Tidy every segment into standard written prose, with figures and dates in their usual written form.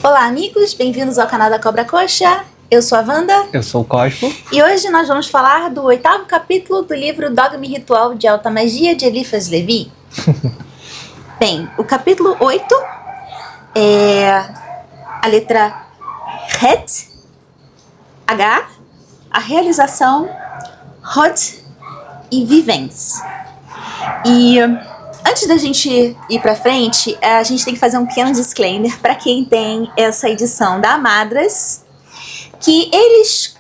Olá, amigos, bem-vindos ao canal da Cobra Coxa. Eu sou a Wanda. Eu sou o Cosmo. E hoje nós vamos falar do 8º capítulo do livro Dogma e Ritual de Alta Magia, de Eliphas Levi. Bem, o capítulo 8 é a letra Het, H, a realização Hot e Vivens. E antes da gente ir pra frente, a gente tem que fazer um pequeno disclaimer para quem tem essa edição da Amadras, que eles,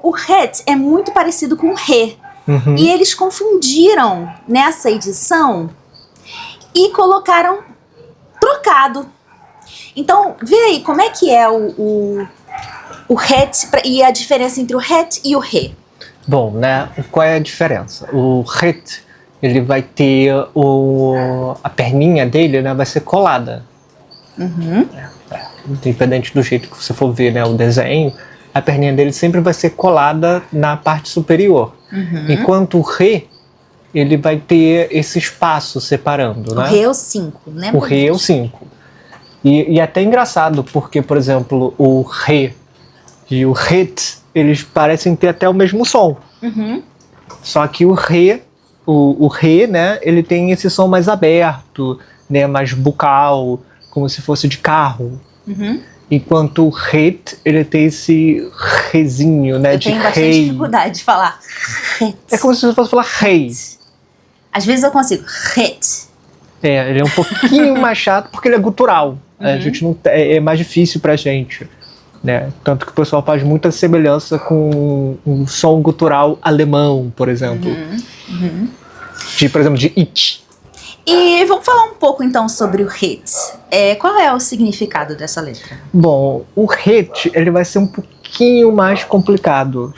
o Het é muito parecido com o Re, e eles confundiram nessa edição e colocaram trocado. Então, vê aí como é que é o Het e a diferença entre o Het e o Re. Bom, né, qual é a diferença? O Het, ele vai ter a perninha dele, né, vai ser colada. Independente do jeito que você for ver, né, o desenho, a perninha dele sempre vai ser colada na parte superior. Enquanto o Re, ele vai ter esse espaço separando, né? O Re é o 5, né? O Re é o 5. E é até engraçado, porque, por exemplo, o Re e o Het, eles parecem ter até o mesmo som. Só que o Re, né, ele tem esse som mais aberto, né, mais bucal, como se fosse de carro. Enquanto o Het, ele tem esse rezinho, né, de rei. Eu tenho bastante dificuldade de falar Het. É como se você fosse falar rei. Às vezes eu consigo. Het. Ele é um pouquinho mais chato porque ele é gutural. A gente não, é mais difícil pra gente. Né? Tanto que o pessoal faz muita semelhança com um som gutural alemão, por exemplo. Por exemplo, de It. E vamos falar um pouco então sobre o Het. Qual é o significado dessa letra? Bom, o Het, ele vai ser um pouquinho mais complicado.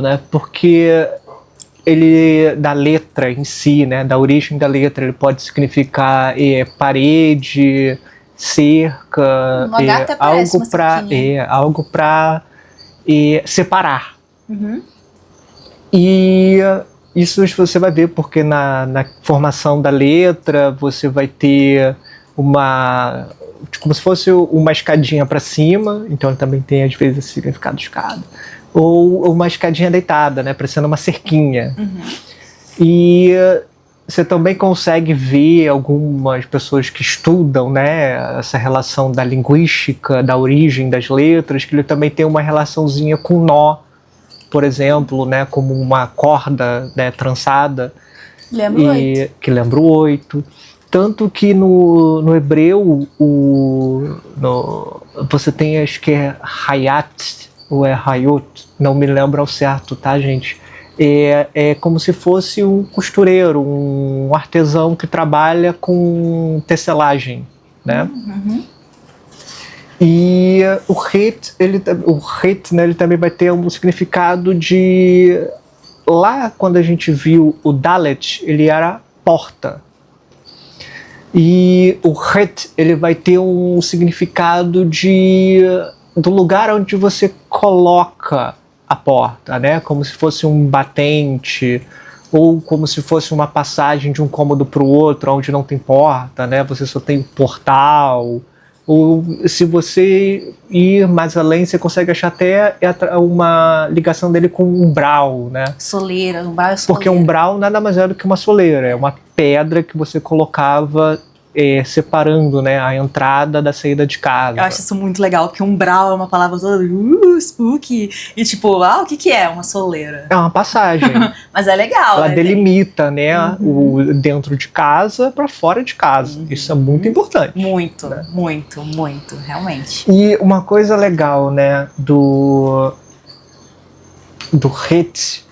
Né? Porque ele, da letra em si, né, da origem da letra, ele pode significar parede, cerca, algo para separar. E isso você vai ver porque na formação da letra você vai ter como se fosse uma escadinha para cima, então ele também tem às vezes esse significado de escada, ou uma escadinha deitada, né, parecendo uma cerquinha. E você também consegue ver algumas pessoas que estudam, né, essa relação da linguística, da origem das letras, que ele também tem uma relaçãozinha com nó, por exemplo, né, como uma corda, né, trançada. Que lembra o 8. Tanto que no hebreu, você tem, acho que é Hayat, ou é Hayot, não me lembro ao certo, tá, gente? É como se fosse um costureiro, um artesão que trabalha com tecelagem, né? E o Het, né, ele também vai ter um significado de... Lá, quando a gente viu o Dalet, ele era porta. E o Het, ele vai ter um significado do lugar onde você coloca a porta, né? Como se fosse um batente, ou como se fosse uma passagem de um cômodo para o outro, onde não tem porta, né? Você só tem portal. Ou se você ir mais além, você consegue achar até uma ligação dele com um umbral, né? Soleira, umbral é soleira. Porque umbral nada mais é do que uma soleira, é uma pedra que você colocava separando, né, a entrada da saída de casa. Eu acho isso muito legal, porque umbral é uma palavra toda spooky, e tipo, o que é uma soleira? É uma passagem. Mas é legal. Ela delimita, né, o dentro de casa para fora de casa. Isso é muito importante. Muito, né? muito, realmente. E uma coisa legal, né, do Het,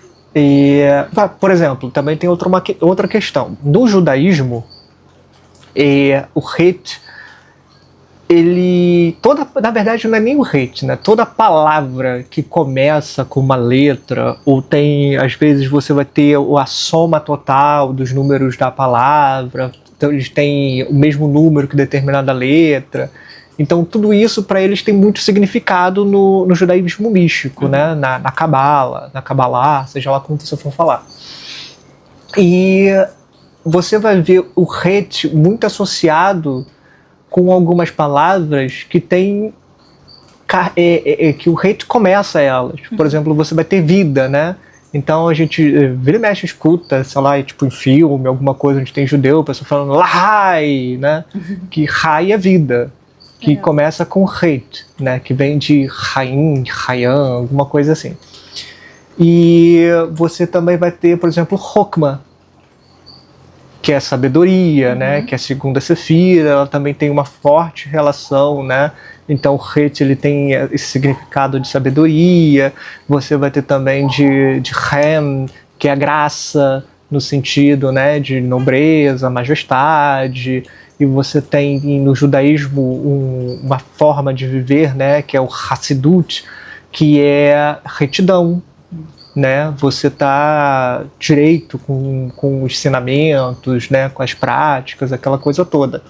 por exemplo, também tem outra questão. No judaísmo, o Het, na verdade não é nem o Het, né? Toda palavra que começa com uma letra, ou tem, às vezes você vai ter a soma total dos números da palavra, então eles têm o mesmo número que determinada letra. Então tudo isso para eles tem muito significado no judaísmo místico, né? Na Kabbalah, seja lá como você for falar. E você vai ver o Het muito associado com algumas palavras que tem que o hate começa elas. Por exemplo, você vai ter vida, né? Então a gente vira e mexe, escuta, sei lá, tipo em filme, alguma coisa onde tem judeu, a pessoa falando Lahai, né? Que Rai é vida, que começa com hate, né? Que vem de Haim, Hayan, alguma coisa assim. E você também vai ter, por exemplo, Hokmah, que é sabedoria, né? Que é a segunda Sefira, ela também tem uma forte relação, né? Então o Het, ele tem esse significado de sabedoria. Você vai ter também de Hem, que é a graça, no sentido, né, de nobreza, majestade. E você tem no judaísmo uma forma de viver, né, que é o Hassidut, que é retidão, né? Você está direito com os ensinamentos, né, com as práticas, aquela coisa toda.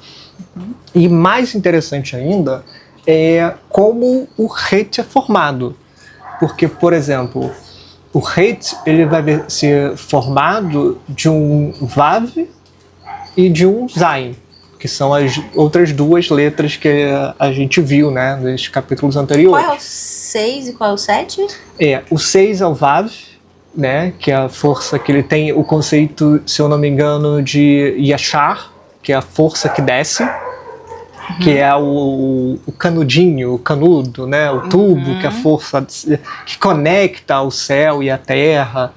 E mais interessante ainda é como o Het é formado. Porque, por exemplo, o Het, ele vai ser formado de um Vav e de um Zain, que são as outras duas letras que a gente viu, né, nos capítulos anteriores. Qual é o 6 e qual é o 7? O 6 é o Vav, né, que é a força que ele tem, o conceito, se eu não me engano, de Yashar, que é a força que desce, que é o canudinho, o canudo, né, o tubo, que é a força que conecta o céu e a terra.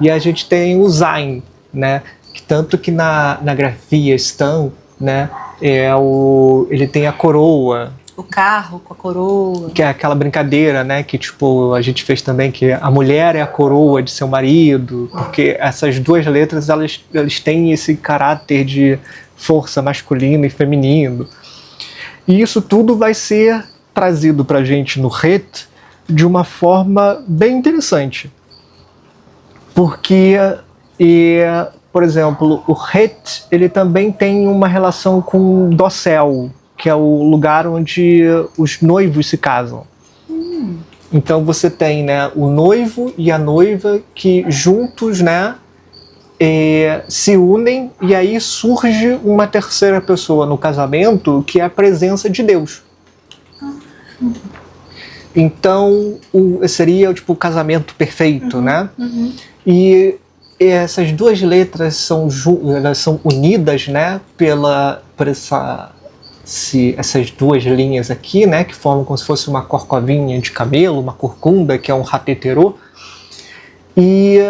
E a gente tem o Zain, né, que tanto que na grafia Stan, né, ele tem a coroa. O carro com a coroa. Que é aquela brincadeira, né, que tipo, a gente fez também, que a mulher é a coroa de seu marido, porque essas duas letras, elas têm esse caráter de força masculino e feminino. E isso tudo vai ser trazido pra gente no Het de uma forma bem interessante. Porque, por exemplo, o Het, ele também tem uma relação com o Dossel, que é o lugar onde os noivos se casam. Então você tem, né, o noivo e a noiva que juntos, né, se unem, e aí surge uma terceira pessoa no casamento, que é a presença de Deus. Então seria tipo o casamento perfeito, né? E essas duas letras elas são unidas, né, por essas duas linhas aqui, né, que formam como se fosse uma corcovinha de camelo, uma corcunda, que é um rateterô, e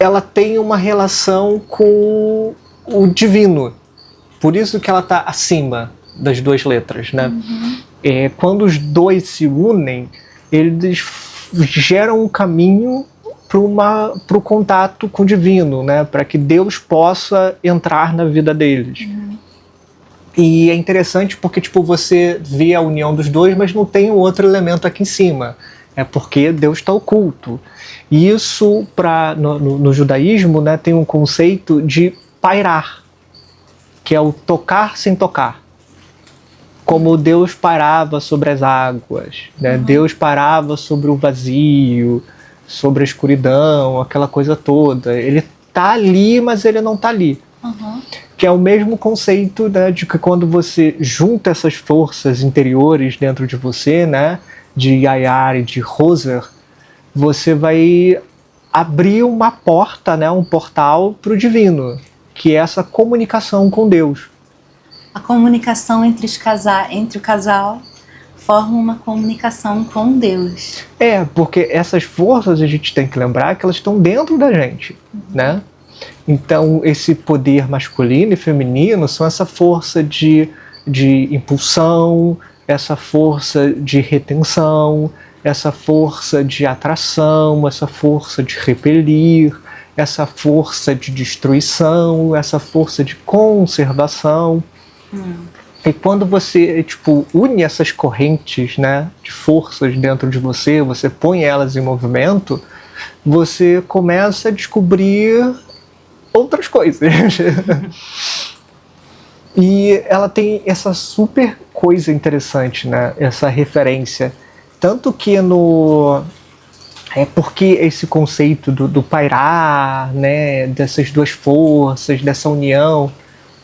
ela tem uma relação com o divino, por isso que ela está acima das duas letras, né? Quando os dois se unem, eles geram um caminho para o contato com o divino, né, para que Deus possa entrar na vida deles. E é interessante porque tipo, você vê a união dos dois, mas não tem um outro elemento aqui em cima. É porque Deus está oculto. E isso, no judaísmo, né, tem um conceito de pairar, que é o tocar sem tocar. Como Deus parava sobre as águas, né? Deus parava sobre o vazio, sobre a escuridão, aquela coisa toda. Ele está ali, mas ele não está ali. Que é o mesmo conceito, né, de que quando você junta essas forças interiores dentro de você, né, de Yayar e de Roser, você vai abrir uma porta, né, um portal para o divino, que é essa comunicação com Deus. A comunicação entre o casal forma uma comunicação com Deus. Porque essas forças a gente tem que lembrar que elas estão dentro da gente, né? Então, esse poder masculino e feminino são essa força de impulsão, essa força de retenção, essa força de atração, essa força de repelir, essa força de destruição, essa força de conservação. E quando você tipo, une essas correntes, né, de forças dentro de você, você põe elas em movimento, você começa a descobrir outras coisas. E ela tem essa super coisa interessante, né? Essa referência. Tanto que porque esse conceito do pairar, né? Dessas duas forças, dessa união.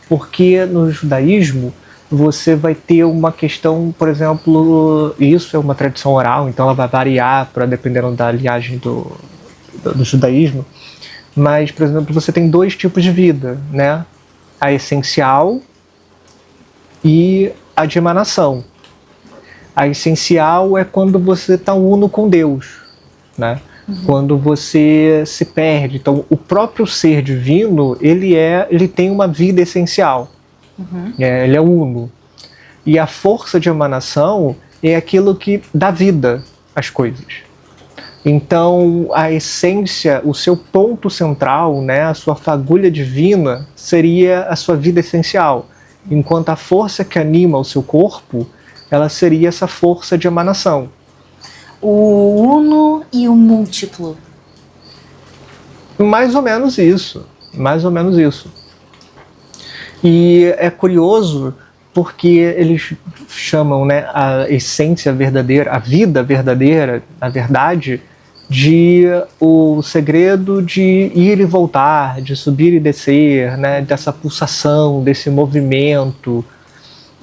Porque no judaísmo você vai ter uma questão, por exemplo, isso é uma tradição oral, então ela vai variar dependendo da linhagem do judaísmo, mas, por exemplo, você tem 2 tipos de vida, né? A essencial e a de emanação. A essencial é quando você está uno com Deus, né? Quando você se perde. Então, o próprio ser divino, ele tem uma vida essencial. Ele é uno. E a força de emanação é aquilo que dá vida às coisas. Então, a essência, o seu ponto central, né, a sua fagulha divina, seria a sua vida essencial. Enquanto a força que anima o seu corpo, ela seria essa força de emanação. O uno e o múltiplo. Mais ou menos isso. Mais ou menos isso. E é curioso porque eles chamam, né, a essência verdadeira, a vida verdadeira, na verdade, de o segredo de ir e voltar, de subir e descer, né, dessa pulsação, desse movimento.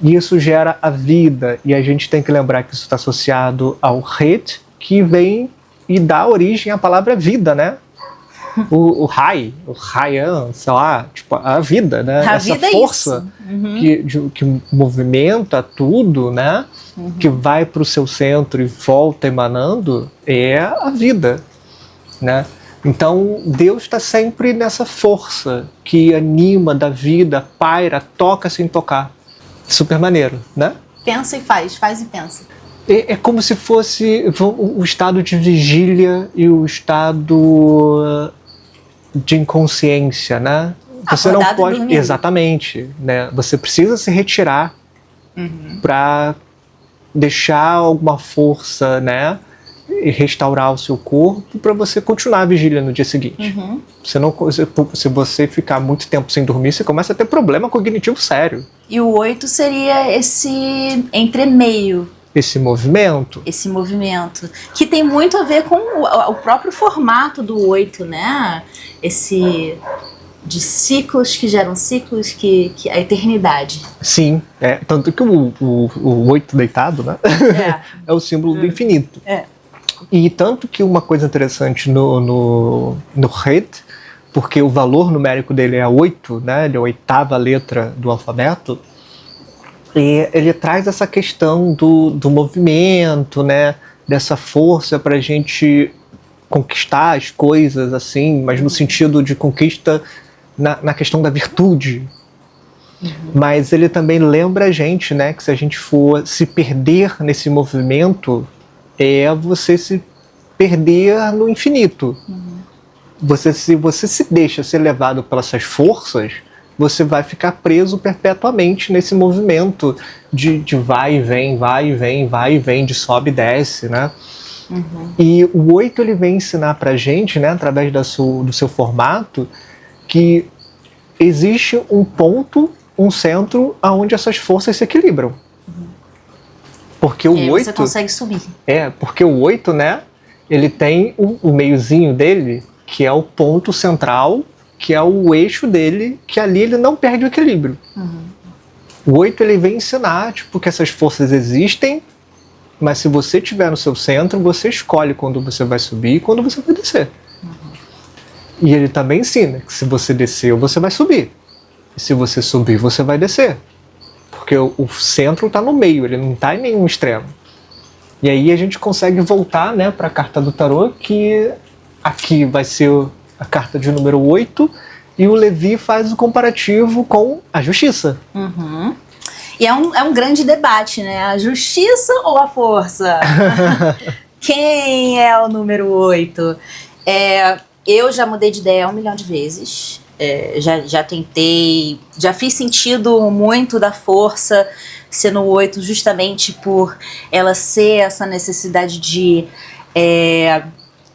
E isso gera a vida, e a gente tem que lembrar que isso está associado ao Het, que vem e dá origem à palavra vida, né? O Ryan, sei lá, tipo, a vida, né? A essa vida força é isso. que movimenta tudo, né? Que vai para o seu centro e volta emanando, é a vida, né? Então, Deus está sempre nessa força que anima da vida, paira, toca sem tocar. Super maneiro, né? Pensa e faz e pensa. É como se fosse o estado de vigília e o estado de inconsciência, né? Você não pode, exatamente, né? Você precisa se retirar para deixar alguma força, né? E restaurar o seu corpo para você continuar a vigília no dia seguinte. Se você ficar muito tempo sem dormir, você começa a ter problema cognitivo sério. E o 8 seria esse entremeio. Esse movimento. Esse movimento. Que tem muito a ver com o próprio formato do 8, né? Esse de ciclos que geram ciclos, que a eternidade. Sim, tanto que o 8 deitado, né? É o símbolo do infinito. E tanto que uma coisa interessante no Het, porque o valor numérico dele é 8, né? Ele é a 8ª letra do alfabeto, e ele traz essa questão do movimento, né? Dessa força para a gente conquistar as coisas, assim, mas no sentido de conquista na questão da virtude. Mas ele também lembra a gente, né? Que se a gente for se perder nesse movimento, você se perder no infinito. Se você se deixa ser levado pelas suas forças, você vai ficar preso perpetuamente nesse movimento de vai e vem, vai e vem, vai e vem, de sobe e desce, né? E o 8 ele vem ensinar pra gente, né, através do seu formato, que existe um ponto, um centro, onde essas forças se equilibram. Porque o 8, você consegue subir. Porque o 8, né, ele tem o meiozinho dele, que é o ponto central, que é o eixo dele, que ali ele não perde o equilíbrio. O 8 ele vem ensinar, tipo, que essas forças existem, mas se você estiver no seu centro, você escolhe quando você vai subir e quando você vai descer. E ele também ensina que se você descer, você vai subir. E se você subir, você vai descer. Porque o centro está no meio, ele não está em nenhum extremo. E aí a gente consegue voltar, né, para a carta do tarô, que aqui vai ser a carta de número 8, e o Levi faz o comparativo com a justiça. E é um grande debate, né? A justiça ou a força? Quem é o número 8? Eu já mudei de ideia 1 milhão de vezes. Já tentei, já fiz sentido muito da força ser no 8, justamente por ela ser essa necessidade de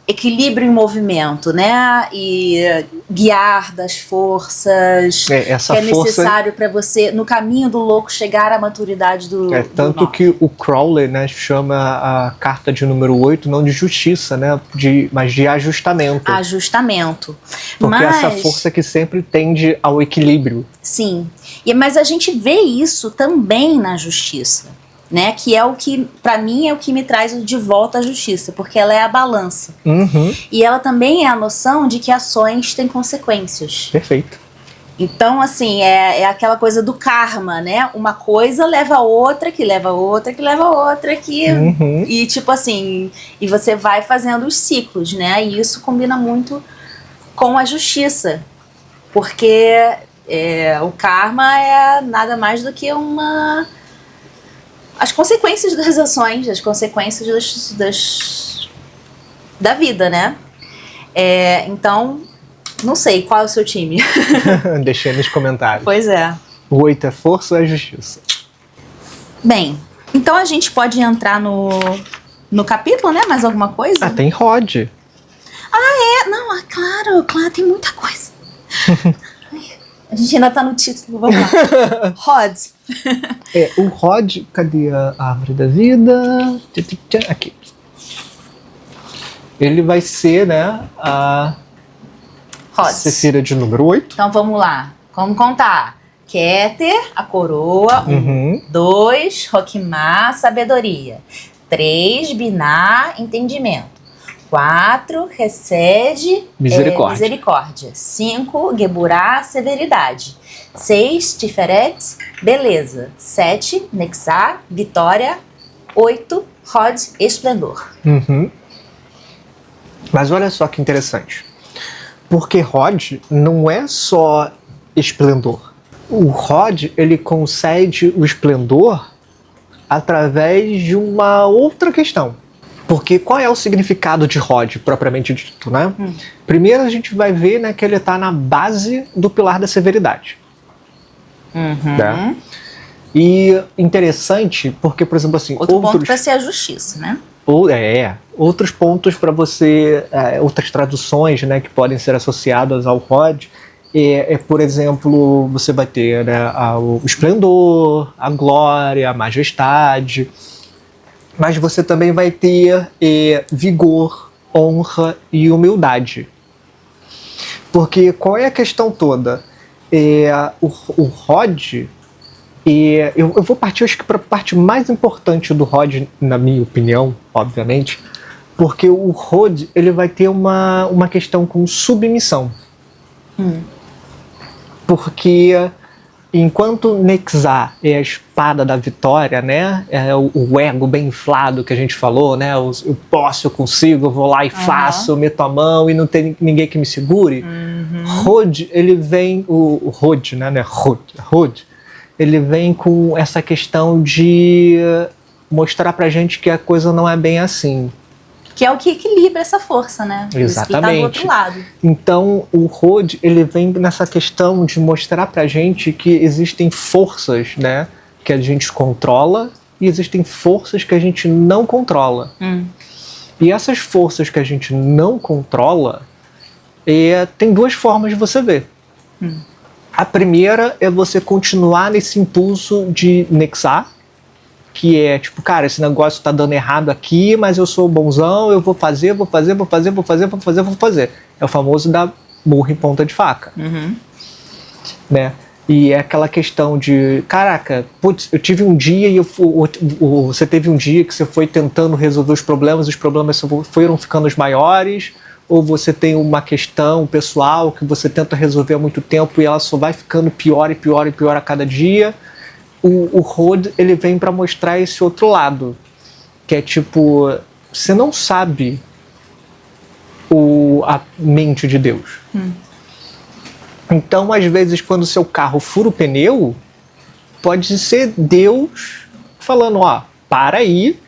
equilíbrio em movimento, né? E guiar das forças essa que é força necessário para você, no caminho do louco, chegar à maturidade do tanto que o Crowley, né, chama a carta de número 8 não de justiça, né, mas de ajustamento. Ajustamento. Porque essa força que sempre tende ao equilíbrio. Sim. Mas a gente vê isso também na justiça, né? Que é o que, pra mim, é o que me traz de volta à justiça, porque ela é a balança. Uhum. E ela também é a noção de que ações têm consequências. Perfeito. Então, assim, é aquela coisa do karma, né? Uma coisa leva a outra, que leva a outra, que leva a outra, que... Uhum. E tipo assim, e você vai fazendo os ciclos, né? E isso combina muito com a justiça. Porque o karma é nada mais do que as consequências das ações, as consequências da vida, né? Então... Não sei, qual é o seu time? Deixei nos comentários. Pois é. O 8 é força ou é justiça? Bem, então a gente pode entrar no capítulo, né? Mais alguma coisa? Tem Rod. Não, claro, tem muita coisa. A gente ainda tá no título, vamos lá. Rod. O Rod, cadê a árvore da vida? Aqui. Ele vai ser, né, a Rod. Sefira de número 8. Então vamos lá, vamos contar. Keter, a coroa. 1, 2, Roquimá, sabedoria. 3, Biná, entendimento. 4, Resed, misericórdia. 5, Geburá, severidade. 6, Tiferet, beleza. 7, Nexá, vitória. 8, Rod, esplendor. Mas olha só que interessante. Porque Rod não é só esplendor. O Rod, ele concede o esplendor através de uma outra questão. Porque qual é o significado de Rod, propriamente dito, né? Primeiro a gente vai ver, né, que ele está na base do pilar da severidade. Né? E interessante porque, por exemplo, assim... Outro ponto para ser a justiça, né? Outros pontos para você... outras traduções, né, que podem ser associadas ao Rod por exemplo, você vai ter, né, o esplendor, a glória, a majestade, mas você também vai ter vigor, honra e humildade. Porque qual é a questão toda? O Rod, eu vou partir, acho que, para a parte mais importante do Rod, na minha opinião, obviamente, porque o Rod, ele vai ter uma questão com submissão. Porque enquanto Nexá é a espada da vitória, né? É o ego bem inflado que a gente falou, né? Eu posso, eu consigo, eu vou lá e faço, eu meto a mão e não tem ninguém que me segure. Rod, ele vem, o Rod, né? Rod, ele vem com essa questão de mostrar pra gente que a coisa não é bem assim. Que é o que equilibra essa força, né? Exatamente. Tá do outro lado. Então, o Rod, ele vem nessa questão de mostrar pra gente que existem forças, né, que a gente controla e existem forças que a gente não controla. E essas forças que a gente não controla, tem duas formas de você ver. A primeira é você continuar nesse impulso de Nexá, que é tipo, cara, esse negócio tá dando errado aqui, mas eu sou bonzão, eu vou fazer. É o famoso da burra em ponta de faca. Né? E é aquela questão de, caraca, putz, eu tive um dia e você teve um dia que você foi tentando resolver os problemas foram ficando maiores, ou você tem uma questão pessoal que você tenta resolver há muito tempo e ela só vai ficando pior a cada dia. O Rod, ele vem para mostrar esse outro lado, que é tipo, você não sabe a mente de Deus. Então, às vezes, quando o seu carro fura o pneu, pode ser Deus falando, para aí,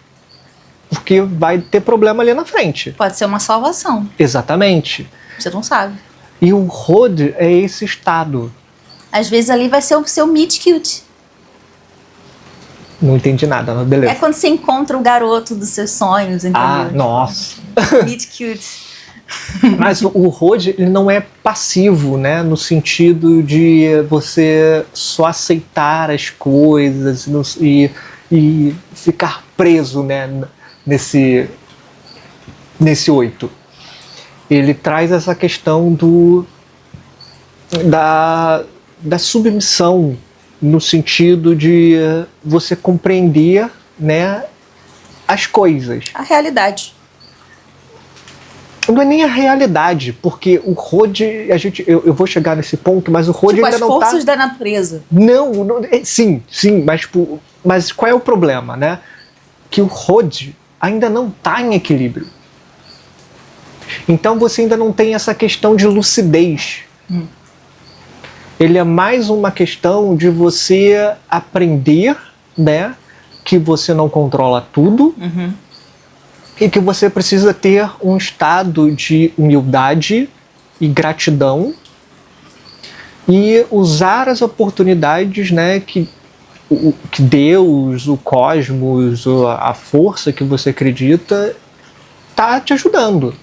porque vai ter problema ali na frente. Pode ser uma salvação. Exatamente. Você não sabe. E o Rod é esse estado. Às vezes ali vai ser o seu meet cute. Não entendi nada, mas beleza. É quando você encontra o garoto dos seus sonhos, entendeu? Nossa. Meet cute. Mas o Rod, ele não é passivo, né? No sentido de você só aceitar as coisas e ficar preso, né? Nesse 8. Ele traz essa questão da submissão, no sentido de você compreender, né, as coisas. A realidade. Não é nem a realidade, porque o Rod, eu vou chegar nesse ponto, mas o Rod Tipo, ainda as não tá... forças da natureza. Não, sim, mas qual é o problema, né? Que o Rod ainda não está em equilíbrio. Então você ainda não tem essa questão de lucidez. Ele é mais uma questão de você aprender, né, que você não controla tudo, e que você precisa ter um estado de humildade e gratidão e usar as oportunidades, né, que Deus, o cosmos, a força que você acredita tá te ajudando,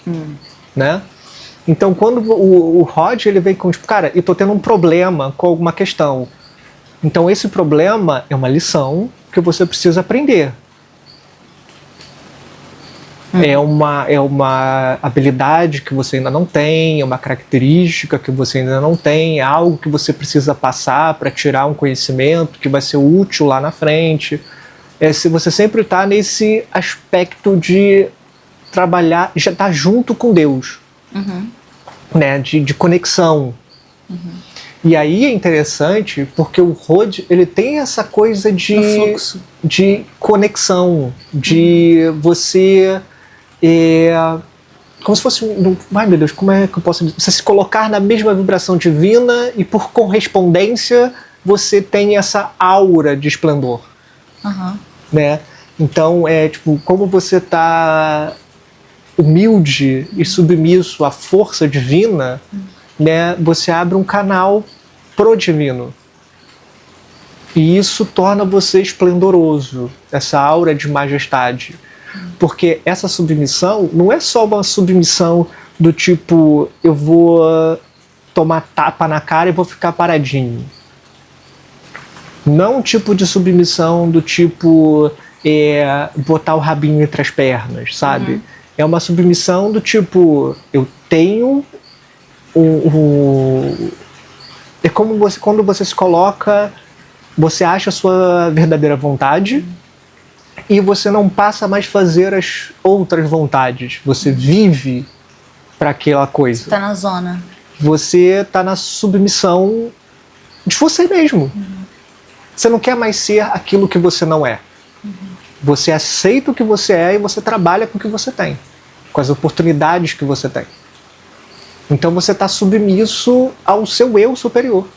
né? Então quando o Rod ele vem com tipo, cara, eu tô tendo um problema com alguma questão, então esse problema é uma lição que você precisa aprender. É uma habilidade que você ainda não tem, é uma característica que você ainda não tem, é algo que você precisa passar para tirar um conhecimento que vai ser útil lá na frente. Se você sempre está nesse aspecto de trabalhar, já estar junto com Deus, né, de conexão. E aí é interessante porque o Rod ele tem essa coisa de conexão, de você como se fosse ai meu Deus, como é que eu posso dizer? Você se colocar na mesma vibração divina e por correspondência você tem essa aura de esplendor, né? Então é tipo, como você está humilde e submisso à força divina, né? Você abre um canal pro divino. E isso torna você esplendoroso, essa aura de majestade. Porque essa submissão não é só uma submissão do tipo, eu vou tomar tapa na cara e vou ficar paradinho. Não um tipo de submissão do tipo botar o rabinho entre as pernas, sabe? É uma submissão do tipo, eu tenho é como quando você se coloca, você acha a sua verdadeira vontade e você não passa mais a fazer as outras vontades. Você vive para aquela coisa. Você tá na zona. Você tá na submissão de você mesmo. Você não quer mais ser aquilo que você não é. Você aceita o que você é e você trabalha com o que você tem, com as oportunidades que você tem. Então você está submisso ao seu eu superior.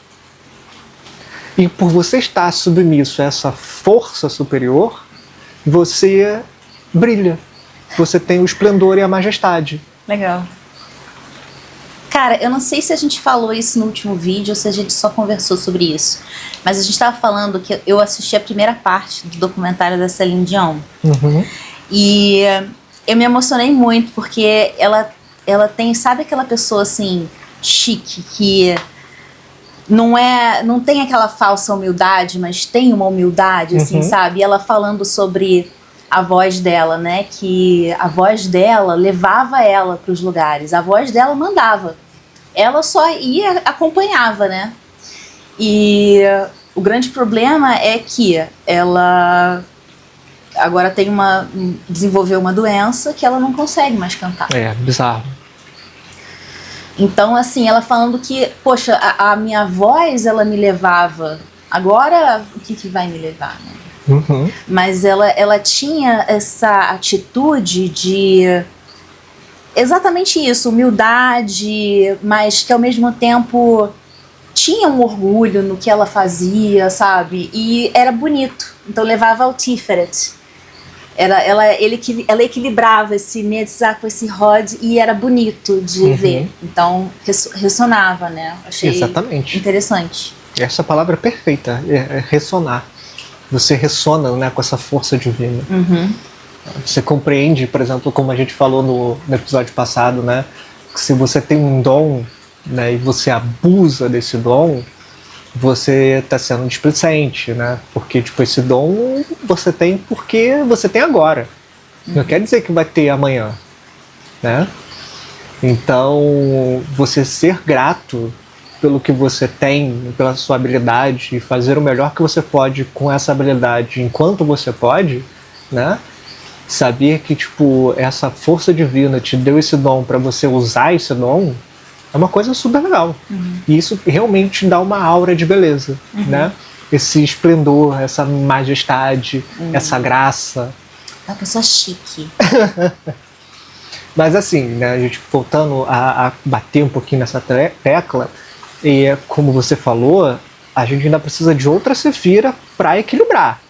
E por você estar submisso a essa força superior, você brilha. Você tem o esplendor e a majestade. Legal. Cara, eu não sei se a gente falou isso no último vídeo ou se a gente só conversou sobre isso. Mas a gente estava falando que eu assisti a primeira parte do documentário da Celine Dion. E eu me emocionei muito porque ela tem, sabe aquela pessoa assim, chique, que não tem aquela falsa humildade, mas tem uma humildade, assim, sabe? E ela falando sobre a voz dela, né? Que a voz dela levava ela para os lugares, a voz dela mandava. Ela só ia, acompanhava, né? E o grande problema é que ela agora desenvolveu uma doença que ela não consegue mais cantar. É, bizarro. Então, assim, ela falando que, poxa, a minha voz, ela me levava. Agora, o que vai me levar, né? Mas ela tinha essa atitude de exatamente isso, humildade, mas que ao mesmo tempo tinha um orgulho no que ela fazia, sabe? E era bonito, então levava ao Tiferet. Ela equilibrava esse Metzar com esse Rod e era bonito de ver. Então ressonava, né? Achei exatamente interessante. Essa palavra é perfeita, é ressonar. Você ressona, né, com essa força divina. Você compreende, por exemplo, como a gente falou no episódio passado, né, que se você tem um dom, né, e você abusa desse dom, você está sendo displicente, né? Porque tipo, esse dom você tem porque você tem agora. Não quer dizer que vai ter amanhã, né? Então, você ser grato pelo que você tem, pela sua habilidade, e fazer o melhor que você pode com essa habilidade enquanto você pode, né? Saber que, tipo, essa força divina te deu esse dom para você usar esse dom é uma coisa super legal. E isso realmente dá uma aura de beleza, né? Esse esplendor, essa majestade, essa graça. É uma pessoa chique. Mas assim, né, a gente voltando a bater um pouquinho nessa tecla, e como você falou, a gente ainda precisa de outra Sefira para equilibrar.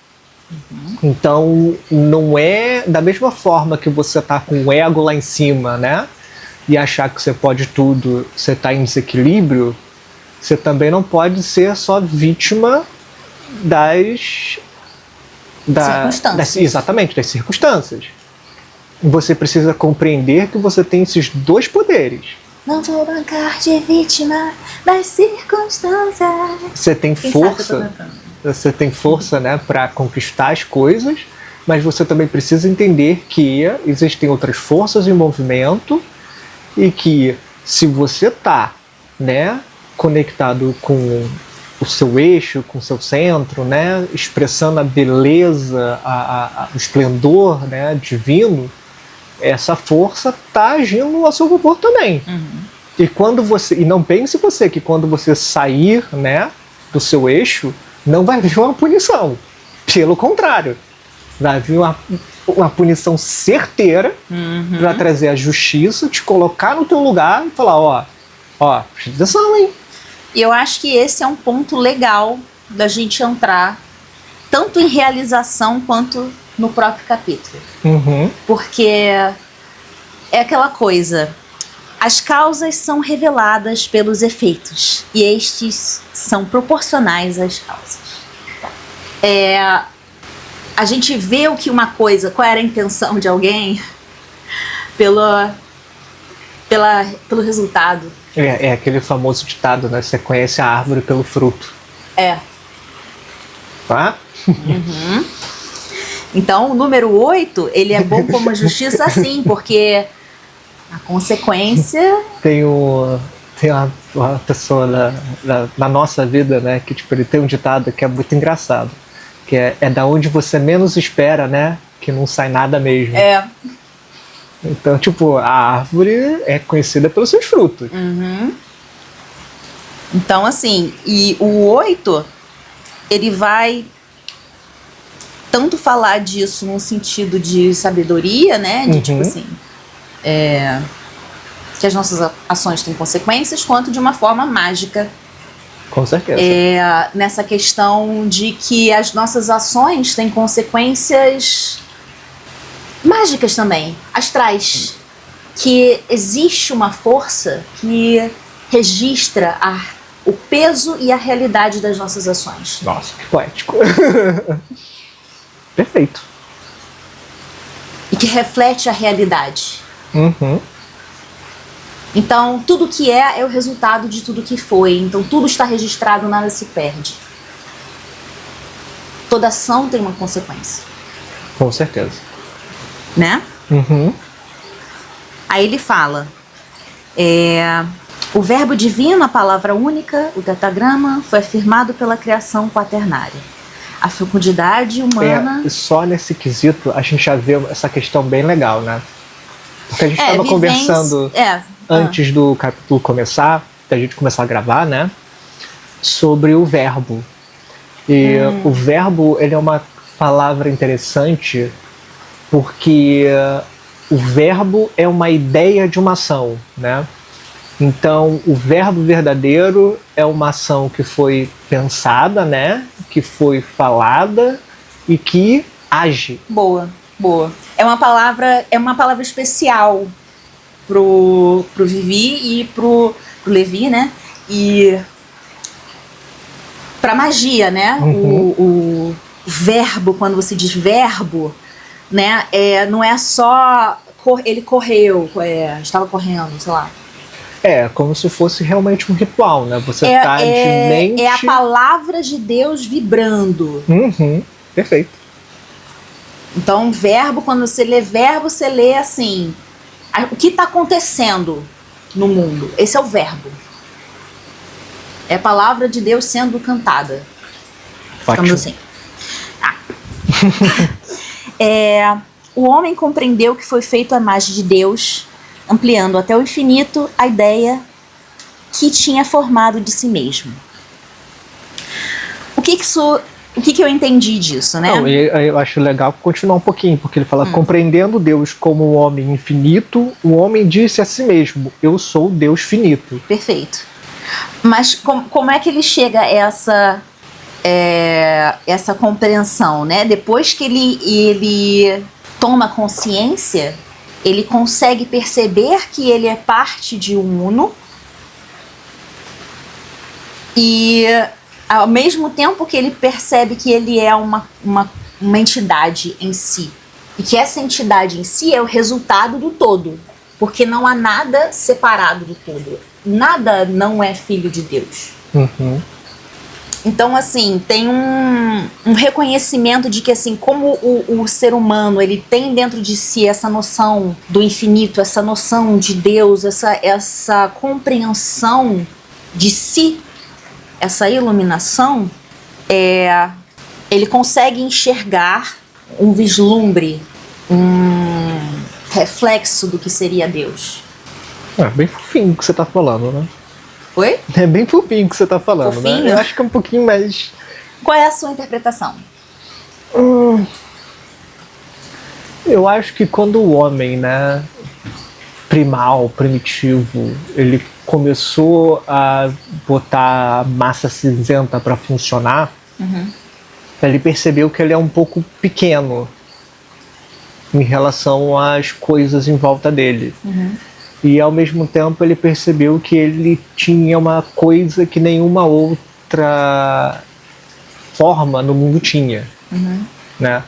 Então, não é da mesma forma que você tá com o ego lá em cima, né? E achar que você pode tudo, você tá em desequilíbrio, você também não pode ser só vítima exatamente, das circunstâncias. Você precisa compreender que você tem esses dois poderes. Não vou bancar de vítima das circunstâncias. Você tem Você tem força, né, para conquistar as coisas, mas você também precisa entender que existem outras forças em movimento e que se você tá, né, conectado com o seu eixo, com o seu centro, né, expressando a beleza, o esplendor, né, divino, essa força tá agindo a seu favor também. E não pense você que quando você sair, né, do seu eixo, não vai vir uma punição. Pelo contrário, vai vir uma punição certeira para trazer a justiça, te colocar no teu lugar e falar, ó, presta atenção, hein? E eu acho que esse é um ponto legal da gente entrar tanto em realização quanto no próprio capítulo. Porque é aquela coisa, as causas são reveladas pelos efeitos e estes são proporcionais às causas. A gente vê o que uma coisa, qual era a intenção de alguém pelo resultado. É aquele famoso ditado, né? Você conhece a árvore pelo fruto. Tá? Então, o número 8, ele é bom como a justiça, sim, porque a consequência... Tem uma pessoa na nossa vida, né, que tipo, ele tem um ditado que é muito engraçado, que é da onde você menos espera, né, que não sai nada mesmo. Então, tipo, a árvore é conhecida pelos seus frutos. Então, assim, e o 8, ele vai tanto falar disso no sentido de sabedoria, né, de tipo assim, que as nossas ações têm consequências, quanto de uma forma mágica. Com certeza. Nessa questão de que as nossas ações têm consequências mágicas também, astrais. Que existe uma força que registra o peso e a realidade das nossas ações. Nossa, que poético. Perfeito. E que reflete a realidade. Então, tudo que é o resultado de tudo que foi. Então, tudo está registrado, nada se perde. Toda ação tem uma consequência. Com certeza. Né? Aí ele fala, o verbo divino, a palavra única, o tetragrama, foi afirmado pela criação quaternária. A fecundidade humana... Só nesse quesito a gente já vê essa questão bem legal, né? Porque a gente estava conversando antes do capítulo começar, da gente começar a gravar, né? Sobre o verbo. E o verbo, ele é uma palavra interessante porque o verbo é uma ideia de uma ação, né? Então, o verbo verdadeiro é uma ação que foi pensada, né? Que foi falada e que age. Boa. É uma palavra especial pro Vivi e pro Levi, né? E pra magia, né? O verbo, quando você diz verbo, né? Não é só ele correu, estava correndo, sei lá. É como se fosse realmente um ritual, né? Você tá de mente... É a palavra de Deus vibrando. Perfeito. Então, verbo, quando você lê verbo, você lê assim, o que está acontecendo no mundo. Esse é o verbo. É a palavra de Deus sendo cantada. Digamos assim. O homem compreendeu que foi feito à imagem de Deus, ampliando até o infinito a ideia que tinha formado de si mesmo. O que eu entendi disso, né? Não, eu acho legal continuar um pouquinho, porque ele fala, compreendendo Deus como um homem infinito, o homem disse a si mesmo, eu sou Deus finito. Perfeito. Mas como é que ele chega a essa compreensão, né? Depois que ele toma consciência, ele consegue perceber que ele é parte de um uno e ao mesmo tempo que ele percebe que ele é uma entidade em si e que essa entidade em si é o resultado do todo, porque não há nada separado do todo, nada não é filho de Deus. Uhum. Então, assim, tem um reconhecimento de que, assim, como o ser humano, ele tem dentro de si essa noção do infinito, essa noção de Deus, essa compreensão de si, essa iluminação, ele consegue enxergar um vislumbre, um reflexo do que seria Deus. É bem fofinho o que você tá falando, né? Oi? É bem fofinho o que você tá falando, Fofinho? né? Eu acho que é um pouquinho mais... Qual é a sua interpretação? Eu acho que quando o homem, né, primal, primitivo, ele começou a botar a massa cinzenta para funcionar, ele percebeu que ele é um pouco pequeno em relação às coisas em volta dele. E ao mesmo tempo ele percebeu que ele tinha uma coisa que nenhuma outra forma no mundo tinha, né?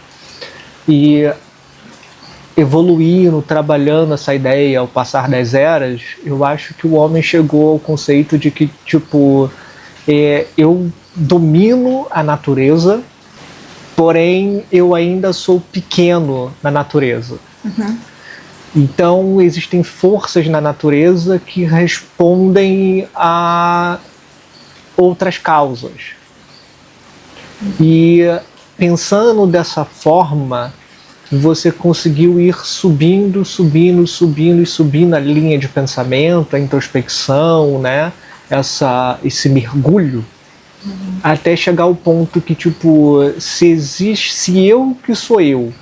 E evoluindo, trabalhando essa ideia ao passar das eras, eu acho que o homem chegou ao conceito de que, tipo, eu domino a natureza, porém eu ainda sou pequeno na natureza. Então existem forças na natureza que respondem a outras causas. E pensando dessa forma, você conseguiu ir subindo a linha de pensamento, a introspecção, né? Esse mergulho, até chegar ao ponto que, tipo, se eu que sou eu,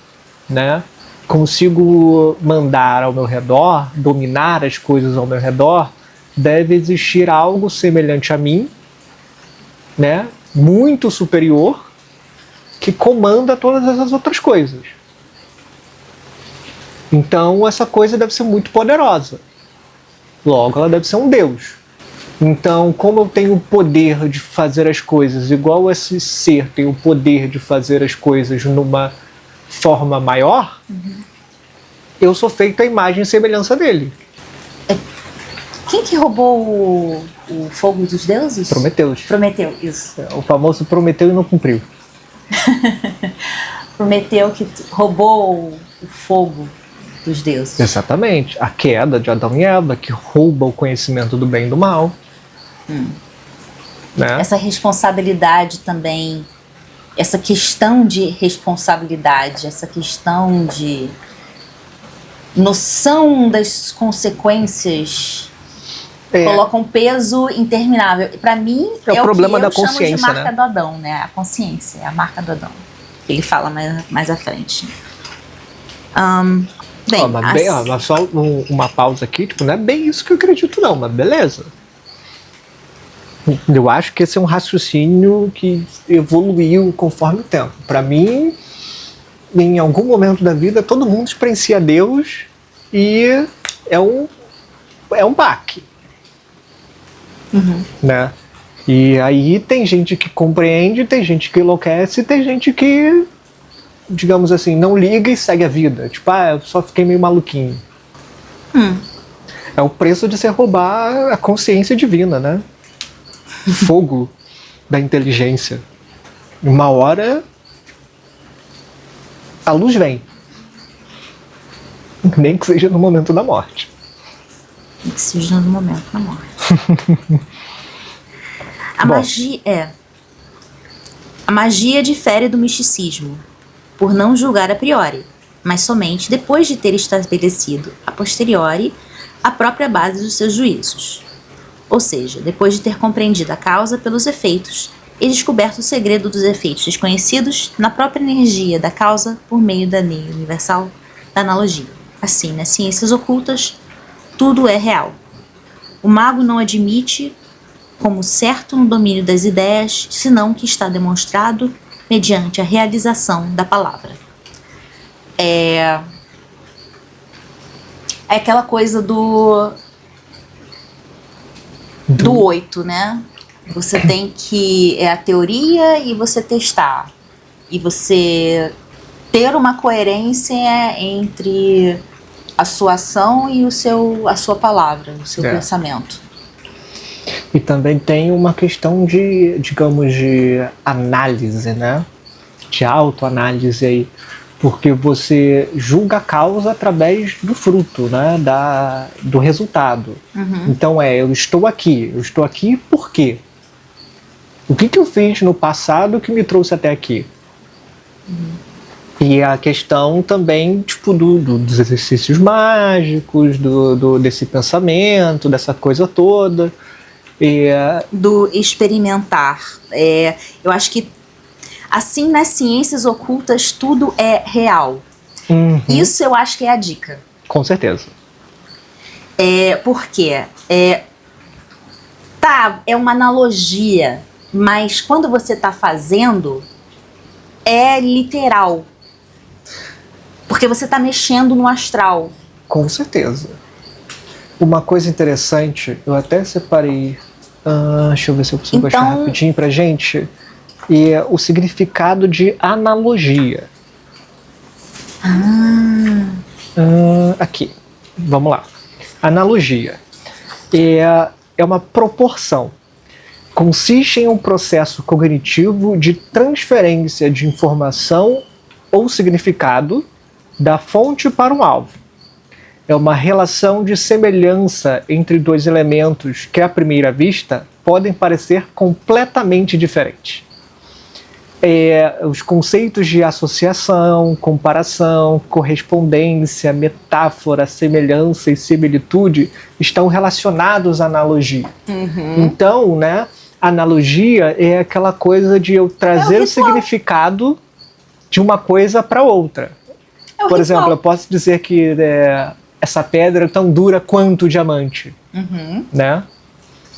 né, consigo mandar ao meu redor, dominar as coisas ao meu redor, deve existir algo semelhante a mim, né, muito superior, que comanda todas essas outras coisas. Então essa coisa deve ser muito poderosa. Logo, ela deve ser um Deus. Então, como eu tenho o poder de fazer as coisas igual esse ser tem o poder de fazer as coisas numa forma maior, eu sou feito à imagem e semelhança dele. Quem que roubou o fogo dos deuses? Prometeu. Prometeu, isso. O famoso prometeu e não cumpriu. Prometeu que roubou o fogo dos deuses. Exatamente. A queda de Adão e Eva, que rouba o conhecimento do bem e do mal. Né? Essa responsabilidade também, essa questão de responsabilidade, essa questão de noção das consequências, coloca um peso interminável. Para mim, é o problema da eu chamo consciência, de marca né? do Adão, né? A consciência, é a marca do Adão. Ele fala mais à frente. Mas só uma pausa aqui, tipo, não é bem isso que eu acredito não, mas beleza. Eu acho que esse é um raciocínio que evoluiu conforme o tempo. Para mim, em algum momento da vida, todo mundo experiencia Deus e é um baque. Né? E aí tem gente que compreende, tem gente que enlouquece, tem gente que, digamos assim, não liga e segue a vida. Tipo, eu só fiquei meio maluquinho. É o preço de você roubar a consciência divina, né? Fogo da inteligência. Uma hora a luz vem. Nem que seja no momento da morte. Nem que seja no momento da morte. A magia difere do misticismo, por não julgar a priori, mas somente depois de ter estabelecido a posteriori a própria base dos seus juízos. Ou seja, depois de ter compreendido a causa pelos efeitos e descoberto o segredo dos efeitos desconhecidos na própria energia da causa por meio da lei universal da analogia. Assim, nas ciências ocultas, tudo é real. O mago não admite como certo no domínio das ideias, senão que está demonstrado mediante a realização da palavra. É aquela coisa do 8, né? Você tem que... É a teoria e você testar. E você ter uma coerência entre a sua ação e a sua palavra, o seu pensamento. E também tem uma questão de, digamos, de análise, né? De autoanálise aí. Porque você julga a causa através do fruto, né? Do resultado. Uhum. Então eu estou aqui por quê? O que eu fiz no passado que me trouxe até aqui? Uhum. E a questão também, tipo, dos exercícios mágicos, desse pensamento, dessa coisa toda. Do experimentar. Eu acho que, assim, nas ciências ocultas, tudo é real. Uhum. Isso eu acho que é a dica. Com certeza. Por quê? É uma analogia, mas quando você está fazendo, é literal. Porque você está mexendo no astral. Com certeza. Uma coisa interessante, eu até separei... deixa eu ver se eu consigo achar rapidinho pra gente. E o significado de analogia. Aqui, vamos lá. Analogia é uma proporção. Consiste em um processo cognitivo de transferência de informação ou significado da fonte para um alvo. É uma relação de semelhança entre dois elementos que, à primeira vista, podem parecer completamente diferentes. Os conceitos de associação, comparação, correspondência, metáfora, semelhança e similitude estão relacionados à analogia. Uhum. Então, né, analogia é aquela coisa de eu trazer o significado de uma coisa para outra. Por exemplo, eu posso dizer que essa pedra é tão dura quanto o diamante, né?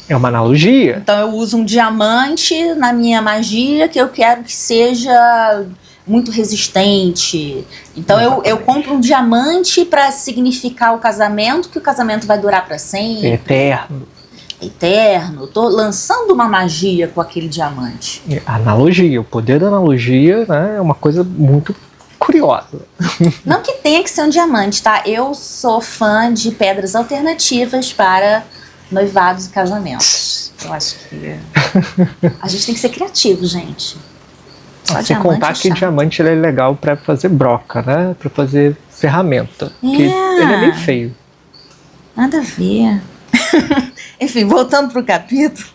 É uma analogia. Então eu uso um diamante na minha magia que eu quero que seja muito resistente. Então eu compro um diamante para significar o casamento, que o casamento vai durar para sempre. Eterno. Tô lançando uma magia com aquele diamante. Analogia, o poder da analogia, né, é uma coisa muito curiosa. Não que tenha que ser um diamante, tá? Eu sou fã de pedras alternativas para noivados e casamentos. Eu acho que a gente tem que ser criativo, gente. Sem contar que diamante ele é legal para fazer broca, né? Para fazer ferramenta. Porque ele é meio feio. Nada a ver. Enfim, voltando pro capítulo.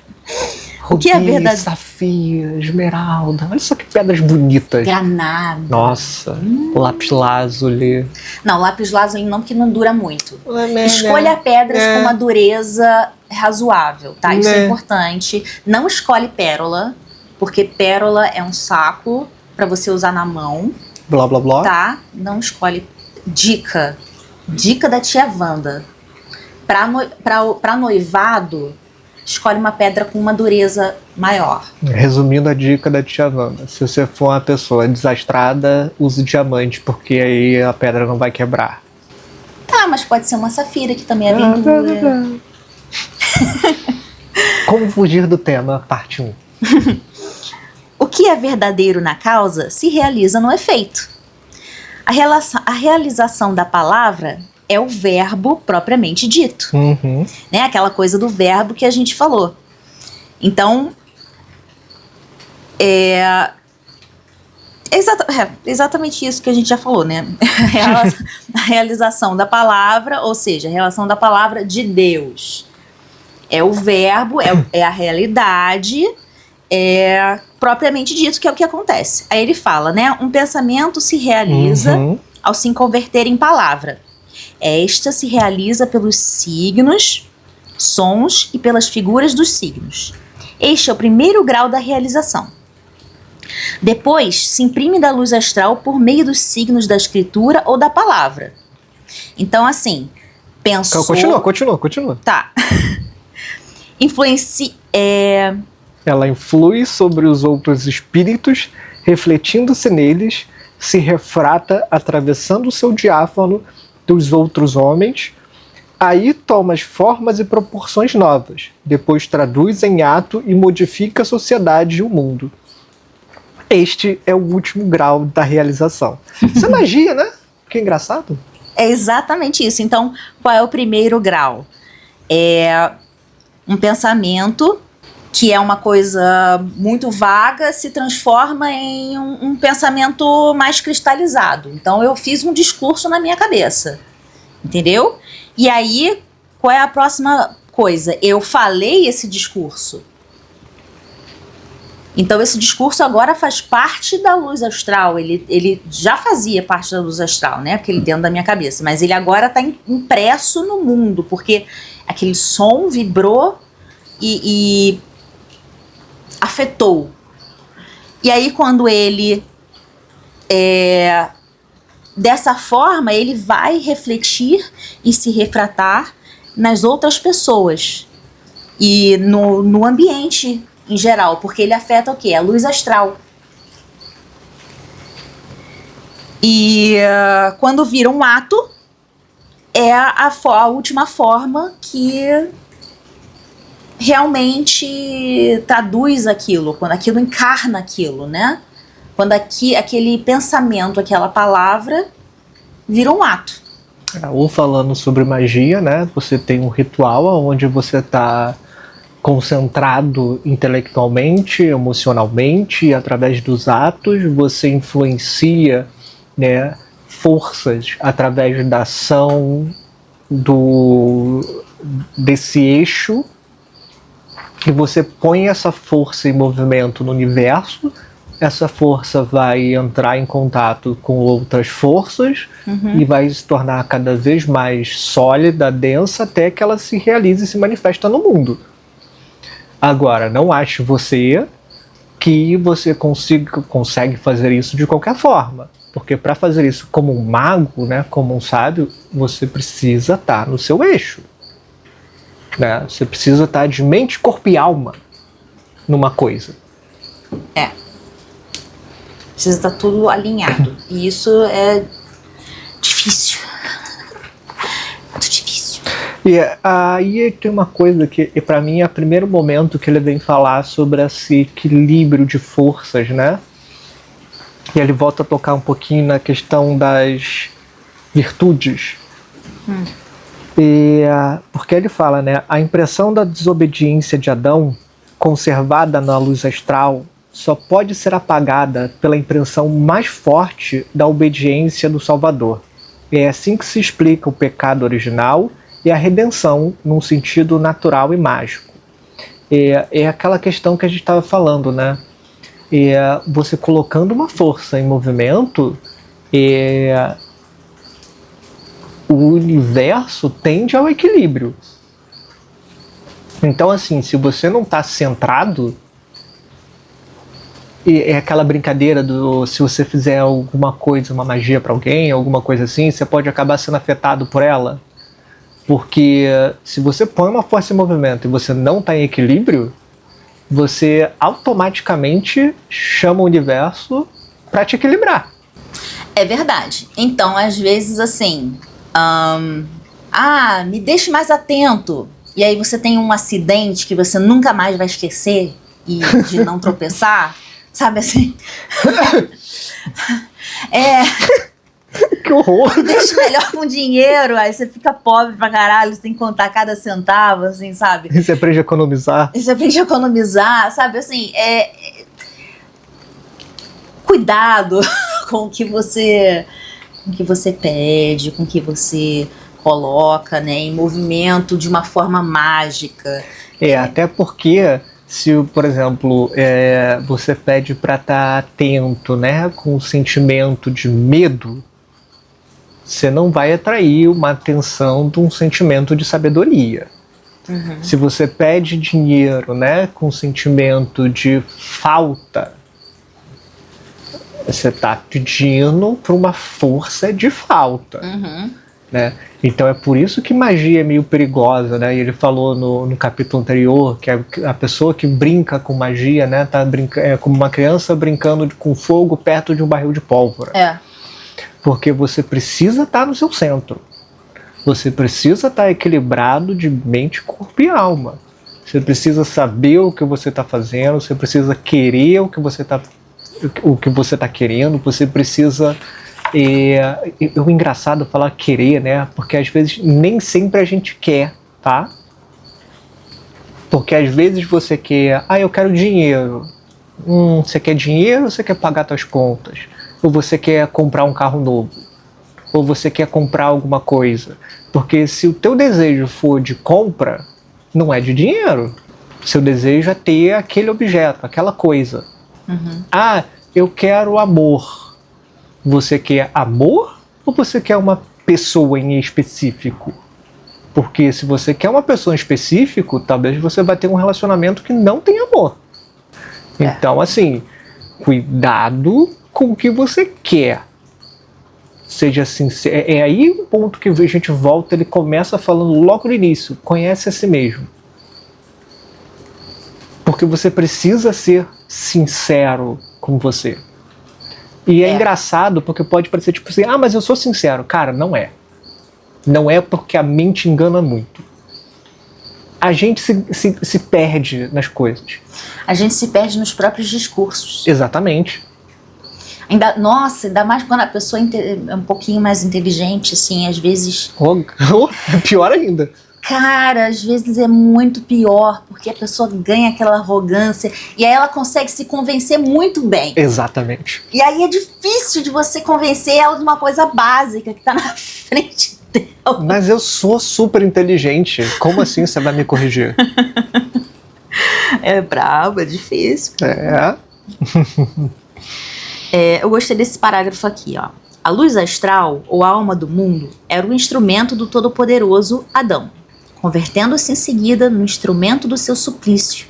Rubi, o que é verdade? Safira, esmeralda. Olha só que pedras bonitas. Granada. Nossa, lápis lazuli. Não, lápis lazuli não, porque não dura muito. Escolha pedras com uma dureza razoável, tá? Isso é importante. Não escolhe pérola, porque pérola é um saco pra você usar na mão. Blá, blá, blá. Tá? Não escolhe. Dica da tia Wanda. Pra noivado, escolhe uma pedra com uma dureza maior. Resumindo a dica da tia Wanda, se você for uma pessoa desastrada, use diamante, porque aí a pedra não vai quebrar. Tá, mas pode ser uma safira, que também é bem dura. Como fugir do tema, parte 1. O que é verdadeiro na causa se realiza no efeito. A realização da palavra é o verbo propriamente dito. Né? Aquela coisa do verbo que a gente falou. Então, exatamente isso que a gente já falou, né? A realização da palavra, ou seja, a relação da palavra de Deus. É o verbo, é a realidade é propriamente dito, que é o que acontece. Aí ele fala, né? Um pensamento se realiza ao se converter em palavra. Esta se realiza pelos signos, sons e pelas figuras dos signos. Este é o primeiro grau da realização. Depois, se imprime da luz astral por meio dos signos da escritura ou da palavra. Então, assim, pensou... Continua. Tá. Ela influi sobre os outros espíritos, refletindo-se neles, se refrata atravessando o seu diáfano dos outros homens, aí toma as formas e proporções novas, depois traduz em ato e modifica a sociedade e o mundo. Este é o último grau da realização. Isso é magia, né? Que engraçado. É exatamente isso. Então, qual é o primeiro grau? É um pensamento que é uma coisa muito vaga, se transforma em um pensamento mais cristalizado. Então, eu fiz um discurso na minha cabeça, entendeu? E aí, qual é a próxima coisa? Eu falei esse discurso. Então, esse discurso agora faz parte da luz astral. Ele já fazia parte da luz astral, né? Aquele dentro da minha cabeça. Mas ele agora está impresso no mundo, porque aquele som vibrou e afetou. E aí, quando ele... dessa forma, ele vai refletir e se refratar nas outras pessoas. E no ambiente em geral, porque ele afeta o quê? A luz astral. E quando vira um ato, é a última forma que realmente traduz aquilo, quando aquilo encarna aquilo, né? Quando aquele pensamento, aquela palavra, vira um ato. Ou falando sobre magia, né? Você tem um ritual onde você está concentrado intelectualmente, emocionalmente, e através dos atos você influencia, né, forças através da ação desse eixo, que você põe essa força em movimento no universo. Essa força vai entrar em contato com outras forças e vai se tornar cada vez mais sólida, densa, até que ela se realize e se manifesta no mundo. Agora, não ache você que você consegue fazer isso de qualquer forma. Porque para fazer isso como um mago, né, como um sábio, você precisa estar no seu eixo. Né? Você precisa estar de mente, corpo e alma numa coisa. Precisa estar tudo alinhado. E isso é difícil. Muito difícil. E aí tem uma coisa que, para mim, é o primeiro momento que ele vem falar sobre esse equilíbrio de forças, né? E ele volta a tocar um pouquinho na questão das virtudes. Porque ele fala, né? A impressão da desobediência de Adão, conservada na luz astral, só pode ser apagada pela impressão mais forte da obediência do Salvador. É assim que se explica o pecado original e a redenção num sentido natural e mágico. É aquela questão que a gente estava falando, né? Você colocando uma força em movimento, o universo tende ao equilíbrio. Então, assim, se você não está centrado, é aquela brincadeira se você fizer alguma coisa, uma magia para alguém, alguma coisa assim, você pode acabar sendo afetado por ela. Porque se você põe uma força em movimento e você não está em equilíbrio, você automaticamente chama o universo para te equilibrar. É verdade. Então, às vezes, assim... me deixe mais atento. E aí você tem um acidente que você nunca mais vai esquecer e de não tropeçar. Sabe assim? Que horror! Deixa melhor com dinheiro, aí você fica pobre pra caralho, você tem que contar cada centavo, assim, sabe? Você aprende a economizar. Sabe? Assim, cuidado com o que você pede, com o que você coloca, né, em movimento de uma forma mágica. Até porque Se, por exemplo, você pede para estar atento, né, com o sentimento de medo, você não vai atrair uma atenção de um sentimento de sabedoria. Se você pede dinheiro, né, com sentimento de falta, você está pedindo para uma força de falta. Né? Então é por isso que magia é meio perigosa, né? E ele falou no capítulo anterior que a pessoa que brinca com magia, né, tá como uma criança brincando com fogo perto de um barril de pólvora. Porque você precisa estar no seu centro. Você precisa estar equilibrado de mente, corpo e alma. Você precisa saber o que você está fazendo, você precisa querer o que você está querendo, você precisa... o engraçado falar querer, né? Porque às vezes nem sempre a gente quer, tá? Porque às vezes você quer, eu quero dinheiro. Você quer dinheiro ou você quer pagar suas contas? Ou você quer comprar um carro novo? Ou você quer comprar alguma coisa? Porque se o teu desejo for de compra, não é de dinheiro. Seu desejo é ter aquele objeto, aquela coisa. Eu quero amor. Você quer amor ou você quer uma pessoa em específico? Porque se você quer uma pessoa em específico, talvez você vai ter um relacionamento que não tem amor. Então, assim, cuidado com o que você quer. Seja sincero. É aí um ponto que a gente volta, ele começa falando logo no início. Conhece a si mesmo. Porque você precisa ser sincero com você. E é engraçado porque pode parecer tipo assim, mas eu sou sincero. Cara, não é. Não é porque a mente engana muito. A gente se perde nas coisas. A gente se perde nos próprios discursos. Exatamente. Ainda mais quando a pessoa é um pouquinho mais inteligente, assim, às vezes... Pior ainda. Cara, às vezes é muito pior, porque a pessoa ganha aquela arrogância e aí ela consegue se convencer muito bem. Exatamente. E aí é difícil de você convencer ela de uma coisa básica que tá na frente dela. Mas eu sou super inteligente. Como assim você vai me corrigir? É brabo, é difícil. Eu gostei desse parágrafo aqui, ó. A luz astral, ou a alma do mundo, era o instrumento do todo-poderoso Adão, convertendo-se em seguida no instrumento do seu suplício,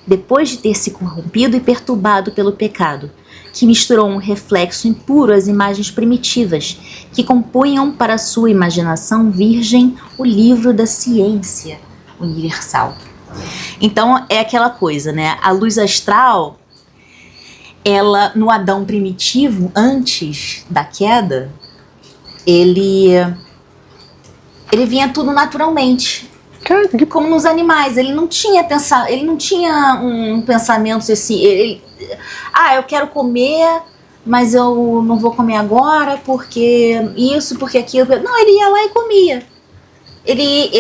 depois de ter se corrompido e perturbado pelo pecado, que misturou um reflexo impuro às imagens primitivas, que compunham para sua imaginação virgem o livro da ciência universal. Então é aquela coisa, né? A luz astral, ela, no Adão primitivo, antes da queda, ele vinha tudo naturalmente. Como nos animais, ele não tinha um pensamento assim, eu quero comer, mas eu não vou comer agora porque isso, porque aquilo. Não, ele ia lá e comia. Ele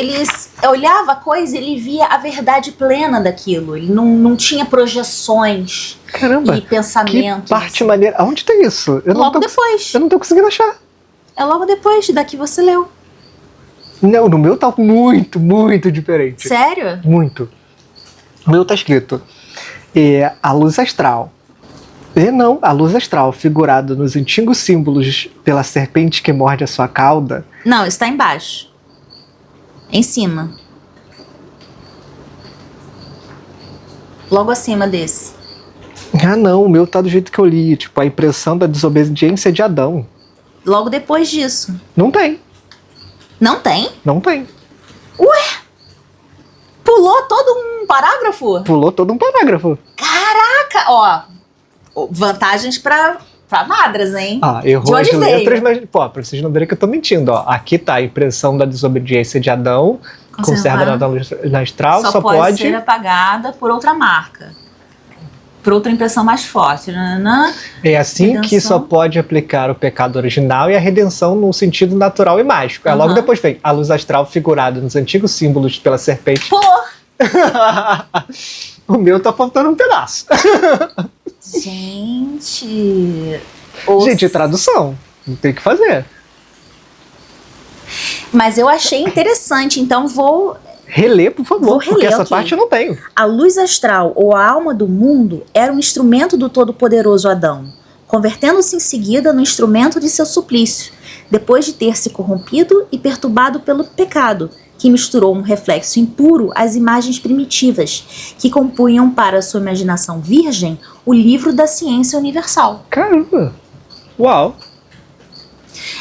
olhava a coisa e ele via a verdade plena daquilo. Ele não tinha projeções. Caramba, e pensamentos. Que parte maneira. Aonde tem isso? Logo depois. Eu não tô conseguindo achar. É logo depois da que você leu. Não, no meu tá muito, muito diferente. Sério? Muito. No meu tá escrito a luz astral. Não, a luz astral, figurada nos antigos símbolos pela serpente que morde a sua cauda. Não, isso tá embaixo. Em cima. Logo acima desse. Não, o meu tá do jeito que eu li. Tipo, a impressão da desobediência de Adão. Logo depois disso. Não tem. Não tem? Não tem. Ué? Pulou todo um parágrafo? Pulou todo um parágrafo. Caraca! Ó, vantagens pra madras, hein? Errou as letras, mas, pra vocês não verem que eu tô mentindo, ó. Aqui tá a impressão da desobediência de Adão, conservada na luz astral, só pode ser apagada por outra marca. Por outra impressão mais forte. É assim redenção. Que só pode aplicar o pecado original e a redenção no sentido natural e mágico. Logo depois vem a luz astral figurada nos antigos símbolos pela serpente. O meu tá faltando um pedaço. Gente, tradução. Não tem o que fazer. Mas eu achei interessante, então vou Relê, por favor, Vou reler, porque essa ok. parte eu não tenho. A luz astral ou a alma do mundo era um instrumento do todo-poderoso Adão, convertendo-se em seguida no instrumento de seu suplício, depois de ter se corrompido e perturbado pelo pecado, que misturou um reflexo impuro às imagens primitivas, que compunham para sua imaginação virgem o livro da ciência universal. Caramba! Uau!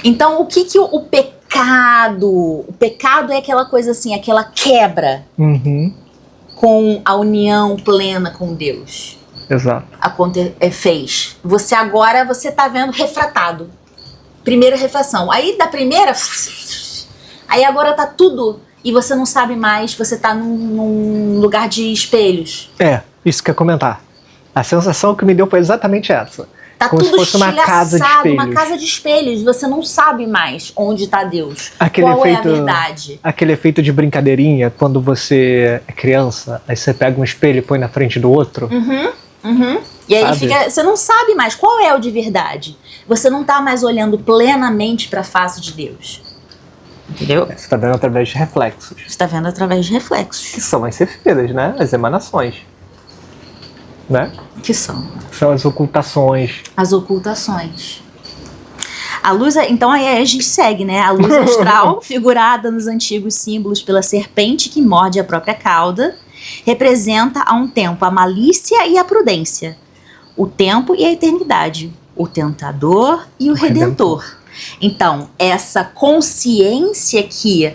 Então, o que o pecado... O pecado é aquela coisa assim, aquela quebra Uhum. com a união plena com Deus. Exato. Fez. Você agora, você tá vendo refratado. Primeira refração. Aí da primeira... Aí agora tá tudo... E você não sabe mais, você tá num lugar de espelhos. Isso que eu ia comentar. A sensação que me deu foi exatamente essa. Tá Como se tudo fosse uma casa de espelhos. uma casa de espelhos. Você não sabe mais onde tá Deus. Aquele Qual efeito, é a verdade. Aquele efeito de brincadeirinha, quando você é criança, aí você pega um espelho e põe na frente do outro. E aí Sabe? você não sabe mais qual é o de verdade. Você não tá mais olhando plenamente para a face de Deus. Entendeu? Você tá vendo através de reflexos. Você tá vendo através de reflexos. Que são as cefiras, né? As emanações. Né? Que são São as ocultações. as ocultações. A luz, então aí a gente segue, né? A luz astral, figurada nos antigos símbolos pela serpente que morde a própria cauda, representa a um tempo a malícia e a prudência, o tempo e a eternidade, o tentador e o redentor. Então, essa consciência que,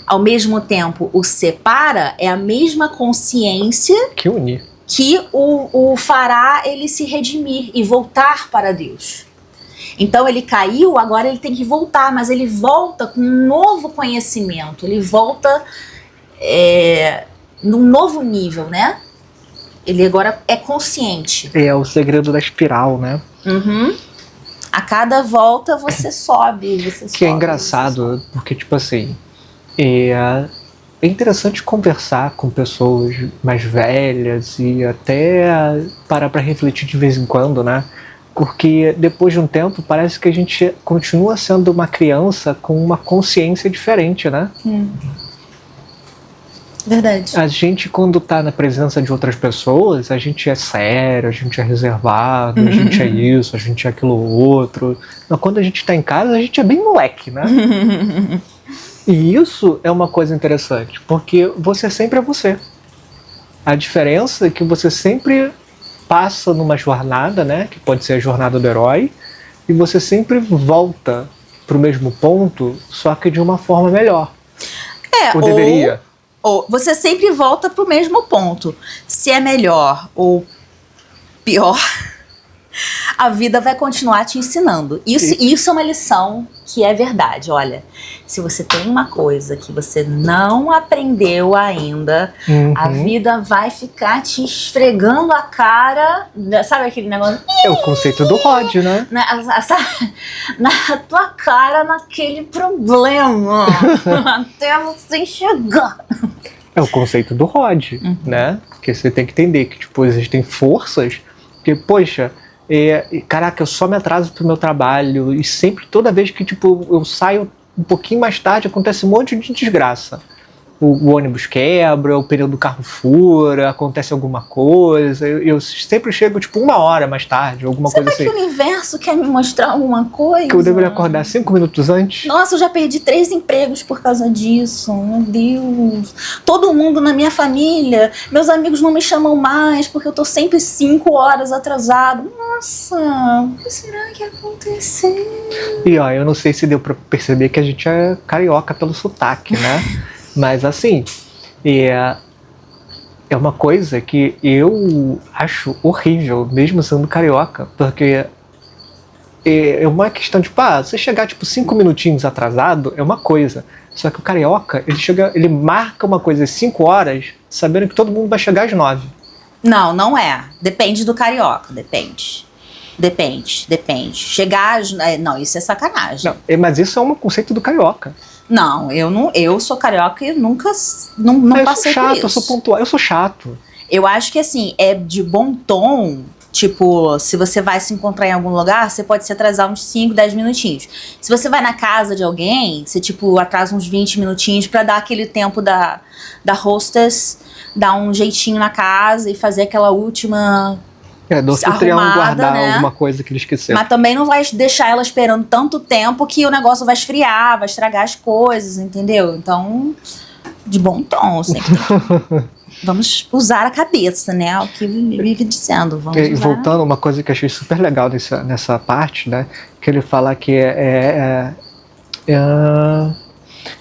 ao mesmo tempo, o separa, é a mesma consciência Que une. que o fará ele se redimir e voltar para Deus. Então ele caiu, agora ele tem que voltar, mas ele volta com um novo conhecimento, ele volta num novo nível, né? Ele agora é consciente. É o segredo da espiral, né? A cada volta você sobe, Que é engraçado, porque, tipo assim, é interessante conversar com pessoas mais velhas e até parar pra refletir de vez em quando, né? Porque depois de um tempo parece que a gente continua sendo uma criança com uma consciência diferente, né? Verdade. A gente, quando tá na presença de outras pessoas, a gente é sério, a gente é reservado, a gente é isso, a gente é aquilo outro. Mas quando a gente tá em casa, a gente é bem moleque, né? E isso é uma coisa interessante, porque você sempre é você. A diferença é que você sempre passa numa jornada, né? Que pode ser a jornada do herói, e você sempre volta pro mesmo ponto, só que de uma forma melhor. Ou deveria. Ou você sempre volta pro mesmo ponto. Se é melhor ou pior, a vida vai continuar te ensinando. Isso é uma lição que é verdade. Olha, se você tem uma coisa que você não aprendeu ainda, a vida vai ficar te esfregando a cara. Sabe aquele negócio? É o conceito do Rod, né? Na tua cara, naquele problema. Até você enxergar. É o conceito do Rod, né? Porque você tem que entender que, tipo, existem forças que, poxa, caraca, eu só me atraso pro meu trabalho e sempre, toda vez que, tipo, eu saio um pouquinho mais tarde, acontece um monte de desgraça. O ônibus quebra, o pneu do carro fura, acontece alguma coisa, eu sempre chego, tipo, 1 hora mais tarde, alguma coisa assim. Será que o universo quer me mostrar alguma coisa? Que eu deveria acordar 5 minutos antes? Nossa, eu já perdi 3 empregos por causa disso. Meu Deus. Todo mundo na minha família, meus amigos não me chamam mais porque eu tô sempre 5 horas atrasado. Nossa, o que será que aconteceu? E ó, eu não sei se deu pra perceber que a gente é carioca pelo sotaque, né? Mas assim, é uma coisa que eu acho horrível, mesmo sendo carioca, porque é uma questão de, você chegar tipo 5 minutinhos atrasado é uma coisa, só que o carioca, ele marca uma coisa às 5 horas, sabendo que todo mundo vai chegar às 9. Não, não é. Depende do carioca, depende. Chegar às... Não, isso é sacanagem. Não, mas isso é um conceito do carioca. Não, eu sou carioca e nunca não passei por isso. Eu sou pontual, eu sou chato. Eu acho que assim, é de bom tom Tipo, se você vai se encontrar em algum lugar, você pode se atrasar uns 5, 10 minutinhos. Se você vai na casa de alguém, você, tipo, atrasa uns 20 minutinhos pra dar aquele tempo da hostess dar um jeitinho na casa e fazer aquela última Do anfitrião arrumada, guardar né? alguma coisa que ele esqueceu. Mas também não vai deixar ela esperando tanto tempo que o negócio vai esfriar, vai estragar as coisas, entendeu? Então, de bom tom, sempre. Vamos usar a cabeça, né? O que ele vive dizendo. Vamos E usar... voltando, uma coisa que eu achei super legal nessa parte, né? Que ele fala que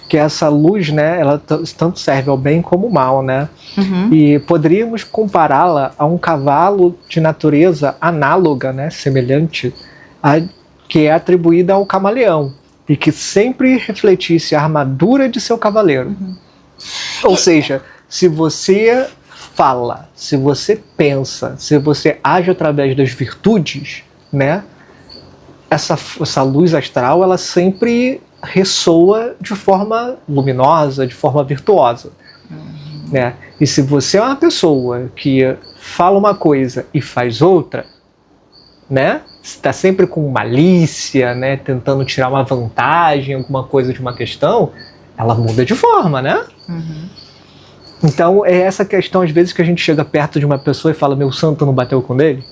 que essa luz, né? Ela tanto serve ao bem como ao mal, né? Uhum. E poderíamos compará-la a um cavalo de natureza análoga, né? Semelhante, que é atribuída ao camaleão e que sempre refletisse a armadura de seu cavaleiro. Uhum. Ou seja, se você fala, se você pensa, se você age através das virtudes, né, essa luz astral, ela sempre ressoa de forma luminosa, de forma virtuosa. Né? E se você é uma pessoa que fala uma coisa e faz outra, né, está sempre com malícia, né, tentando tirar uma vantagem, alguma coisa de uma questão, ela muda de forma, né? Uhum. Então é essa questão, às vezes, que a gente chega perto de uma pessoa e fala, meu santo não bateu com ele?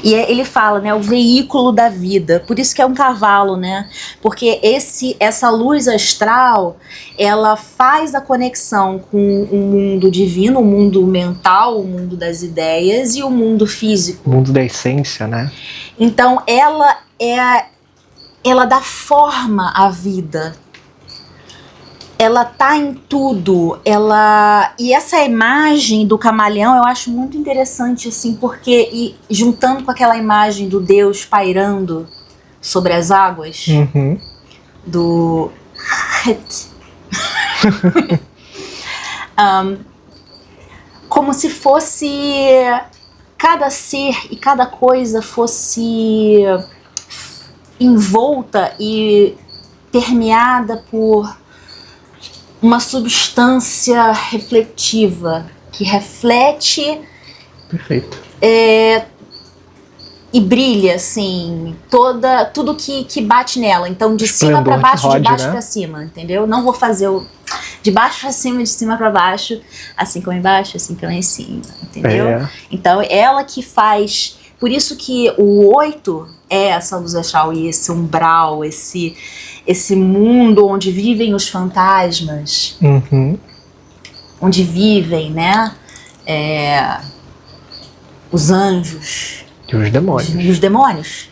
E ele fala, né, o veículo da vida. Por isso que é um cavalo, né? Porque essa luz astral, ela faz a conexão com o mundo divino, o mundo mental, o mundo das ideias e o mundo físico. O mundo da essência, né? Então ela dá forma à vida. Ela tá em tudo, e essa imagem do camaleão eu acho muito interessante, assim, porque juntando com aquela imagem do Deus pairando sobre as águas, Uhum. do como se fosse cada ser e cada coisa fosse envolta e permeada por uma substância refletiva que reflete. Perfeito. E brilha, assim, tudo que bate nela. Então, de cima Esplendor pra baixo, que rode, de baixo né? pra cima, entendeu? Não vou fazer o de baixo pra cima, de cima pra baixo, assim como embaixo, assim como em cima, entendeu? Então, ela que faz. Por isso que o 8 é essa luz astral e esse umbral, esse mundo onde vivem os fantasmas, Uhum. onde vivem, né, os anjos E os demônios. e os demônios.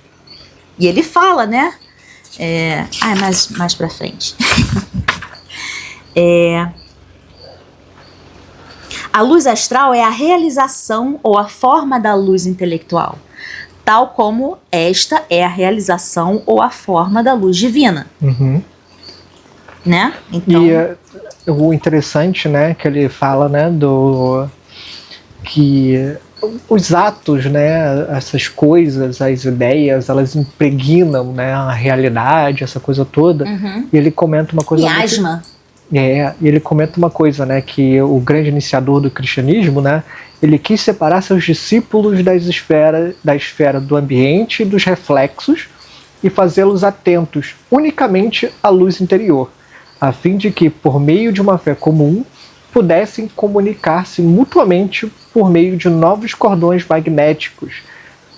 E ele fala, né, mais pra frente. A luz astral é a realização ou a forma da luz intelectual, tal como esta é a realização ou a forma da luz divina. Uhum. Né? Então... E o interessante, né, que ele fala, né, que os atos, né, essas coisas, as ideias, elas impregnam, né, a realidade, essa coisa toda. Uhum. E ele comenta uma coisa Miasma. e ele comenta uma coisa, né, que o grande iniciador do cristianismo, né, ele quis separar seus discípulos da esfera do ambiente e dos reflexos e fazê-los atentos unicamente à luz interior, a fim de que, por meio de uma fé comum, pudessem comunicar-se mutuamente por meio de novos cordões magnéticos,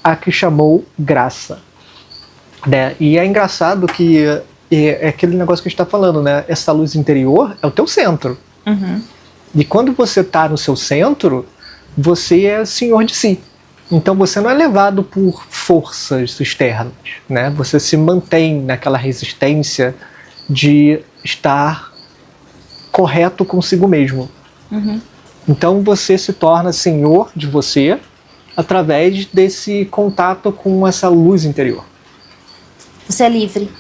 a que chamou graça. Né? E é engraçado que é aquele negócio que a gente está falando, né? Essa luz interior é o teu centro. Uhum. E quando você está no seu centro, você é senhor de si. Então você não é levado por forças externas, né? Você se mantém naquela resistência de estar correto consigo mesmo. Uhum. Então você se torna senhor de você através desse contato com essa luz interior. Você é livre.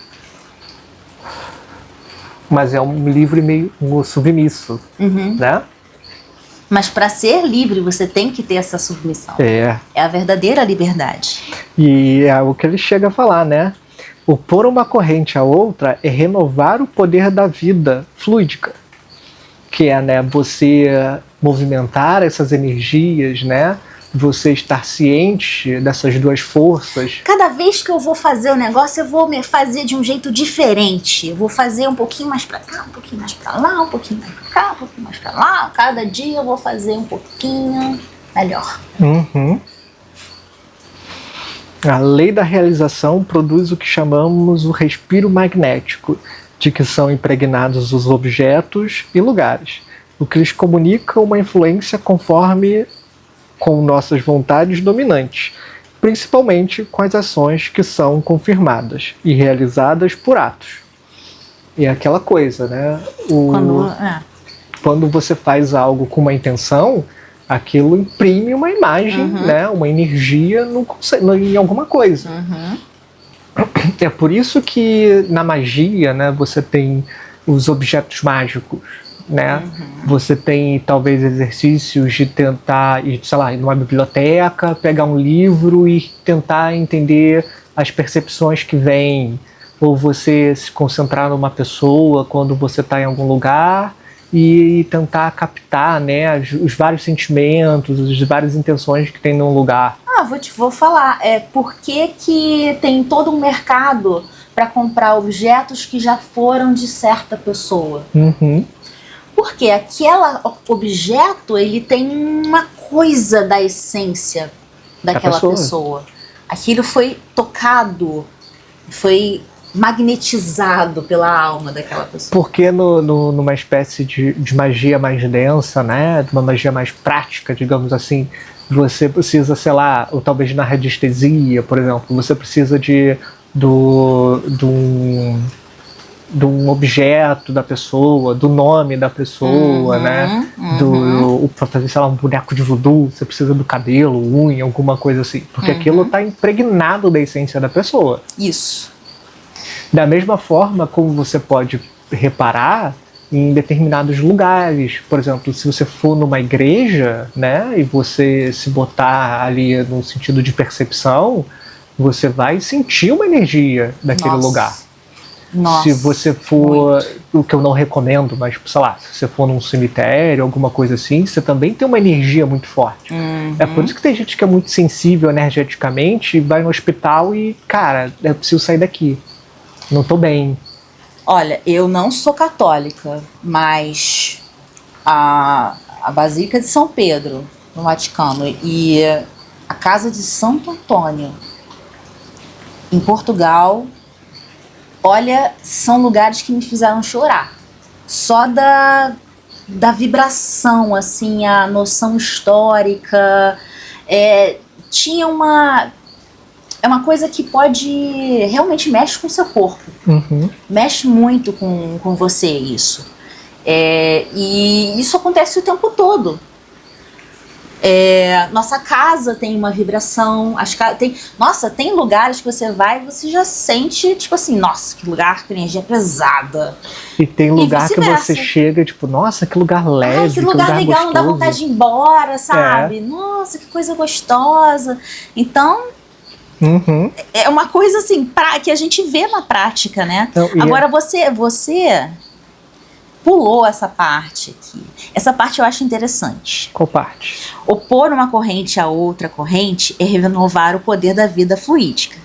Mas é um livre meio submisso, Uhum. né? Mas para ser livre, você tem que ter essa submissão. É a verdadeira liberdade. E é o que ele chega a falar, né? Opor uma corrente à outra é renovar o poder da vida fluídica, que é, né, você movimentar essas energias, né, você estar ciente dessas duas forças. Cada vez que eu vou fazer o negócio, eu vou me fazer de um jeito diferente. Eu vou fazer um pouquinho mais pra cá, um pouquinho mais pra lá, um pouquinho mais pra cá, um pouquinho mais pra lá. Cada dia eu vou fazer um pouquinho melhor. Uhum. A lei da realização produz o que chamamos o respiro magnético, de que são impregnados os objetos e lugares, o que lhes comunica uma influência conforme com nossas vontades dominantes, principalmente com as ações que são confirmadas e realizadas por atos. E é aquela coisa, né? Quando você faz algo com uma intenção, aquilo imprime uma imagem, né? Uma energia em alguma coisa. É por isso que na magia, né, você tem os objetos mágicos, né? Você tem talvez exercícios de tentar ir, sei lá, ir numa biblioteca, pegar um livro e tentar entender as percepções que vêm, ou você se concentrar numa pessoa quando você está em algum lugar e tentar captar, né, os vários sentimentos, as várias intenções que tem num lugar. Vou falar, por que tem todo um mercado para comprar objetos que já foram de certa pessoa? Porque aquele objeto, ele tem uma coisa da essência daquela pessoa. Aquilo foi tocado, foi magnetizado pela alma daquela pessoa. Porque numa espécie de magia mais densa, né, de uma magia mais prática, digamos assim, você precisa, sei lá, ou talvez na radiestesia, por exemplo, você precisa de um objeto da pessoa, do nome da pessoa, né? Para fazer, sei lá, um boneco de voodoo, você precisa do cabelo, unha, alguma coisa assim. Porque aquilo está impregnado da essência da pessoa. Isso. Da mesma forma como você pode reparar em determinados lugares. Por exemplo, se você for numa igreja, né, e você se botar ali no sentido de percepção, você vai sentir uma energia daquele lugar. Se você for, o que eu não recomendo, mas sei lá, se você for num cemitério, alguma coisa assim, você também tem uma energia muito forte. É por isso que tem gente que é muito sensível energeticamente e vai no hospital e, cara, eu preciso sair daqui. Não tô bem. Olha, eu não sou católica, mas a Basílica de São Pedro, no Vaticano, e a Casa de Santo Antônio, em Portugal, olha, são lugares que me fizeram chorar. Só da vibração, assim, a noção histórica, tinha uma... É uma coisa que realmente mexe com o seu corpo. Mexe muito com você isso. E isso acontece o tempo todo. Nossa casa tem uma vibração. Tem lugares que você vai e você já sente, tipo assim, nossa, que lugar com energia pesada. E tem lugar que você chega, tipo, nossa, que lugar leve, que lugar legal, gostoso. não dá vontade de ir embora, sabe? Nossa, que coisa gostosa. Então... É uma coisa assim, que a gente vê na prática, né? Agora você pulou essa parte aqui. Essa parte eu acho interessante. Qual parte? Opor uma corrente a outra corrente é renovar o poder da vida fluídica.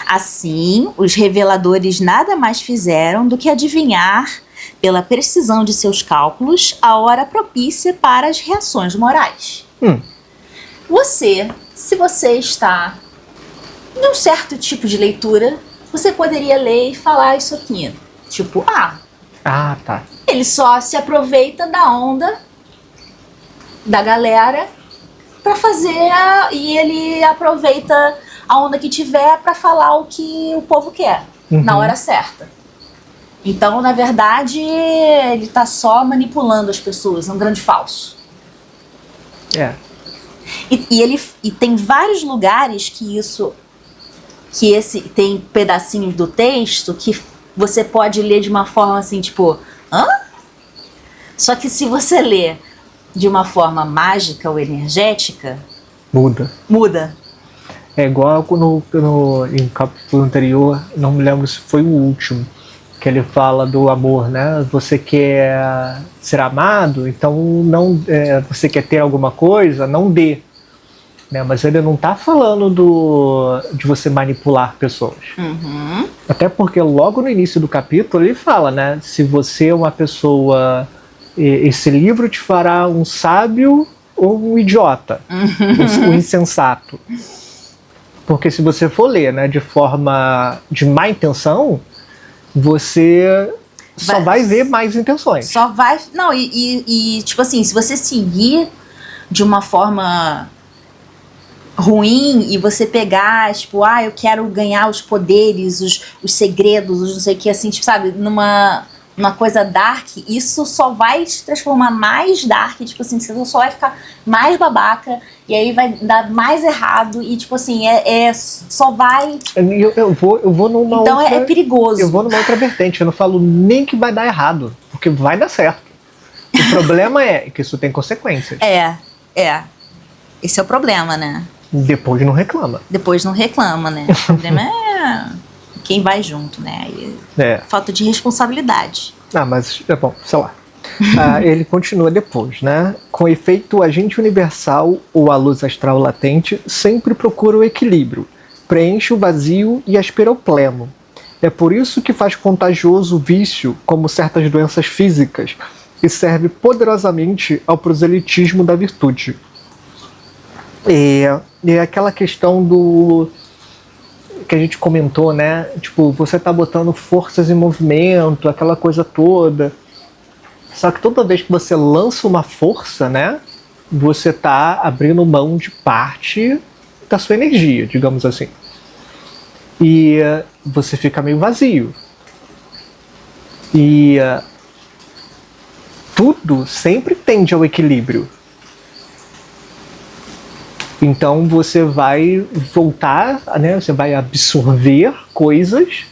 Assim, os reveladores nada mais fizeram do que adivinhar, pela precisão de seus cálculos, a hora propícia para as reações morais. Se você está num certo tipo de leitura, você poderia ler e falar isso aqui. Tipo, tá. Ele só se aproveita da onda da galera para fazer e ele aproveita a onda que tiver para falar o que o povo quer na hora certa. Então, na verdade, ele tá só manipulando as pessoas, é um grande falso. E tem vários lugares que tem pedacinhos do texto que você pode ler de uma forma assim, tipo, hã? Só que se você ler de uma forma mágica ou energética, muda. É igual em capítulo anterior, não me lembro se foi o último, que ele fala do amor, né? Você quer ser amado, então você quer ter alguma coisa, não dê. né? Mas ele não tá falando de você manipular pessoas. Uhum. Até porque logo no início do capítulo ele fala, né? Se você é uma pessoa... Esse livro te fará um sábio ou um idiota, um insensato. Porque se você for ler, né, de forma de má intenção, você só vai ver mais intenções. Só vai... Não, tipo assim, se você seguir de uma forma ruim e você pegar, tipo, eu quero ganhar os poderes, os segredos, os não sei o que, assim, tipo, sabe, numa coisa dark, isso só vai te transformar mais dark, tipo assim, você só vai ficar mais babaca, e aí vai dar mais errado, e tipo assim, só vai... Eu vou numa então outra... é perigoso. Eu vou numa outra vertente, eu não falo nem que vai dar errado, porque vai dar certo. O problema é que isso tem consequências. Esse é o problema, né? Depois não reclama. Depois não reclama, né? O problema é quem vai junto, né? Falta de responsabilidade. Mas, bom, sei lá. Ele continua depois, né? Com efeito, o agente universal ou a luz astral latente sempre procura o equilíbrio, preenche o vazio e aspira ao pleno. É por isso que faz contagioso o vício, como certas doenças físicas, e serve poderosamente ao proselitismo da virtude. É aquela questão do que a gente comentou, né? Tipo, você tá botando forças em movimento, aquela coisa toda. Só que toda vez que você lança uma força, né? Você tá abrindo mão de parte da sua energia, digamos assim. E você fica meio vazio. E tudo sempre tende ao equilíbrio. Então você vai voltar, né? Você vai absorver coisas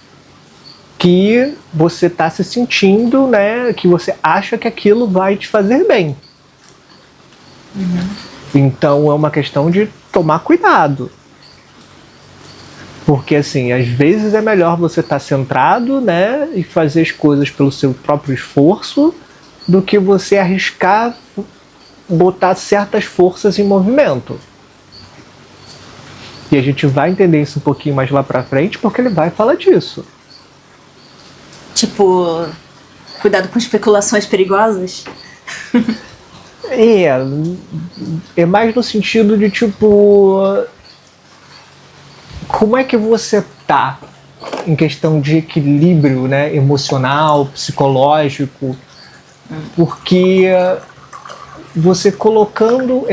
que você está se sentindo, né? Que você acha que aquilo vai te fazer bem. Uhum. Então é uma questão de tomar cuidado. Porque assim, às vezes é melhor você estar centrado, né? E fazer as coisas pelo seu próprio esforço do que você arriscar botar certas forças em movimento. E a gente vai entender isso um pouquinho mais lá pra frente, porque ele vai falar disso. Tipo, cuidado com especulações perigosas? É mais no sentido de tipo... Como é que você tá em questão de equilíbrio, né, emocional, psicológico? Porque... você colocando...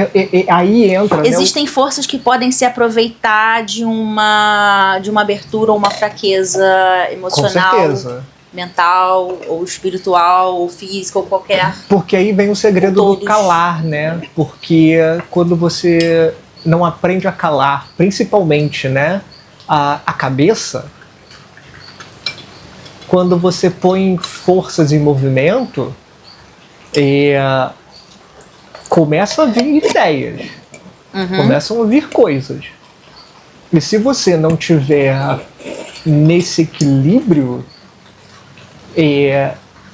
aí entra... Existem forças que podem se aproveitar de uma abertura ou uma fraqueza emocional, com certeza, mental, ou espiritual, ou física, ou qualquer... Porque aí vem o segredo do calar, né? Porque quando você não aprende a calar, principalmente, né, a cabeça, quando você põe forças em movimento, começam a vir ideias, começam a vir coisas. E se você não tiver nesse equilíbrio,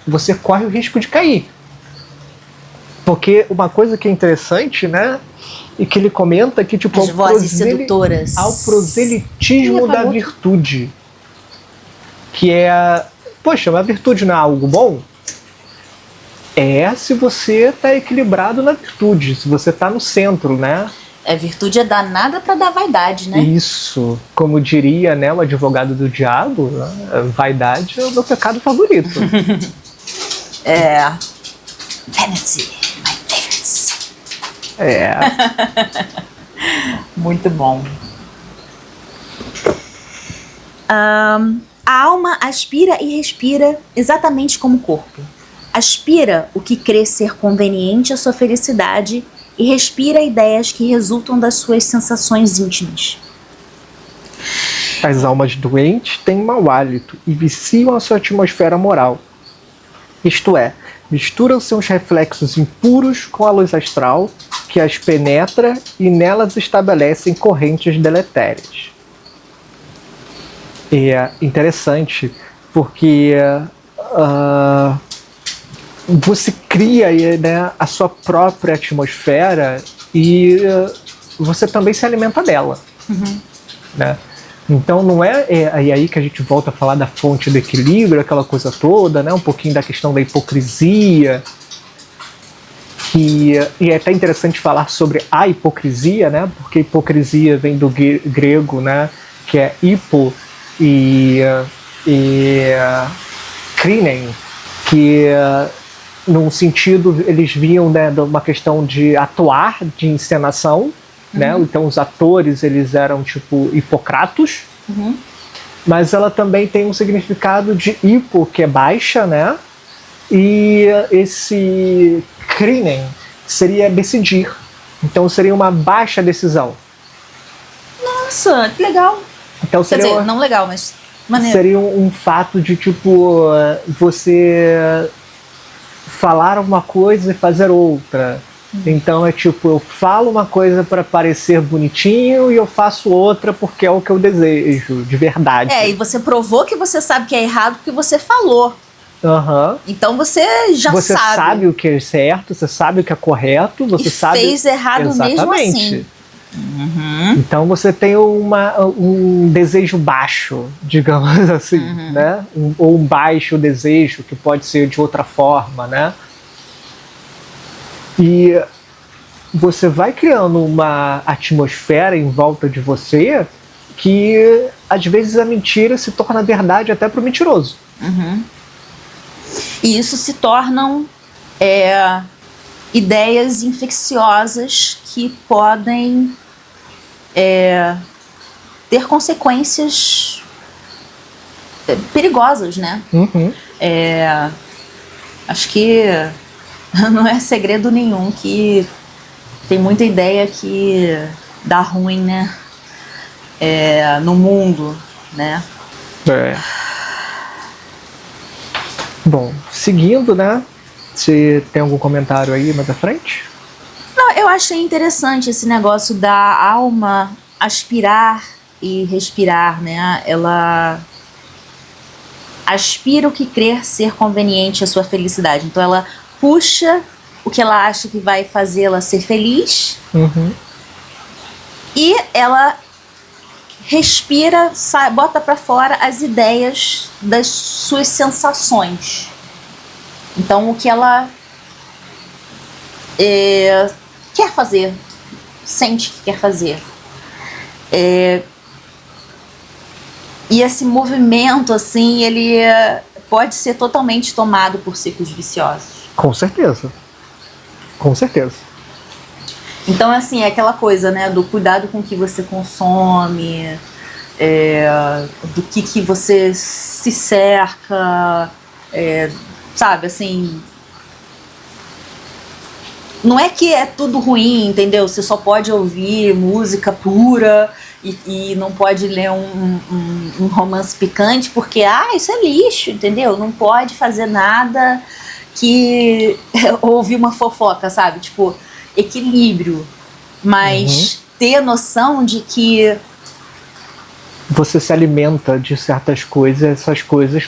você corre o risco de cair. Porque uma coisa que é interessante, né, e que ele comenta que tipo, as vozes sedutoras, ao proselitismo da virtude, que é, poxa, a virtude não é algo bom? Se você tá equilibrado na virtude, se você tá no centro, né? Virtude é danada pra dar vaidade, né? Isso, como diria, né, o advogado do diabo, né? Vaidade é o meu pecado favorito. Vanity, my favorite. Muito bom. A alma aspira e respira exatamente como o corpo. Aspira o que crê ser conveniente à sua felicidade e respira ideias que resultam das suas sensações íntimas. As almas doentes têm mau hálito e viciam a sua atmosfera moral. Isto é, misturam seus reflexos impuros com a luz astral, que as penetra e nelas estabelecem correntes deletérias. É interessante porque você cria, né, a sua própria atmosfera e você também se alimenta dela. Né? Então não é aí que a gente volta a falar da fonte do equilíbrio, aquela coisa toda, né? Um pouquinho da questão da hipocrisia. E é até interessante falar sobre a hipocrisia, né? Porque hipocrisia vem do grego, né? Que é hipo e krinen, que num sentido eles viam, né, de uma questão de atuar, de encenação, né? Então os atores eles eram tipo hipocratos, mas ela também tem um significado de hipo, que é baixa, né? E esse krinen seria decidir, então seria uma baixa decisão. Nossa, que legal. Então Quer dizer, não legal, mas maneiro. Seria um fato de tipo você falar uma coisa e fazer outra. Então é tipo, eu falo uma coisa para parecer bonitinho e eu faço outra porque é o que eu desejo, de verdade. E você provou que você sabe que é errado porque você falou. Então você já sabe. Você sabe o que é certo, você sabe o que é correto, você sabe. Fez errado mesmo assim. Então você tem um desejo baixo, digamos assim, né? Ou um baixo desejo, que pode ser de outra forma, né? E você vai criando uma atmosfera em volta de você que às vezes a mentira se torna verdade até pro mentiroso. E isso se tornam ideias infecciosas que podem ter consequências perigosas, né? Acho que não é segredo nenhum que tem muita ideia que dá ruim, né? No mundo, né? Bom, seguindo, né? Você tem algum comentário aí mais à frente? Não, eu achei interessante esse negócio da alma aspirar e respirar, né? Ela aspira o que crer ser conveniente à sua felicidade. Então ela puxa o que ela acha que vai fazê-la ser feliz e ela respira, bota pra fora as ideias das suas sensações. Então o que ela quer fazer, sente que quer fazer. E esse movimento, assim, ele pode ser totalmente tomado por ciclos viciosos. Com certeza. Com certeza. Então, assim, é aquela coisa, né, do cuidado com o que você consome, do que você se cerca, sabe, assim... Não é que é tudo ruim, entendeu? Você só pode ouvir música pura e não pode ler um romance picante porque, isso é lixo, entendeu? Não pode fazer nada que ouvir uma fofoca, sabe? Tipo, equilíbrio. Mas ter noção de que você se alimenta de certas coisas, essas coisas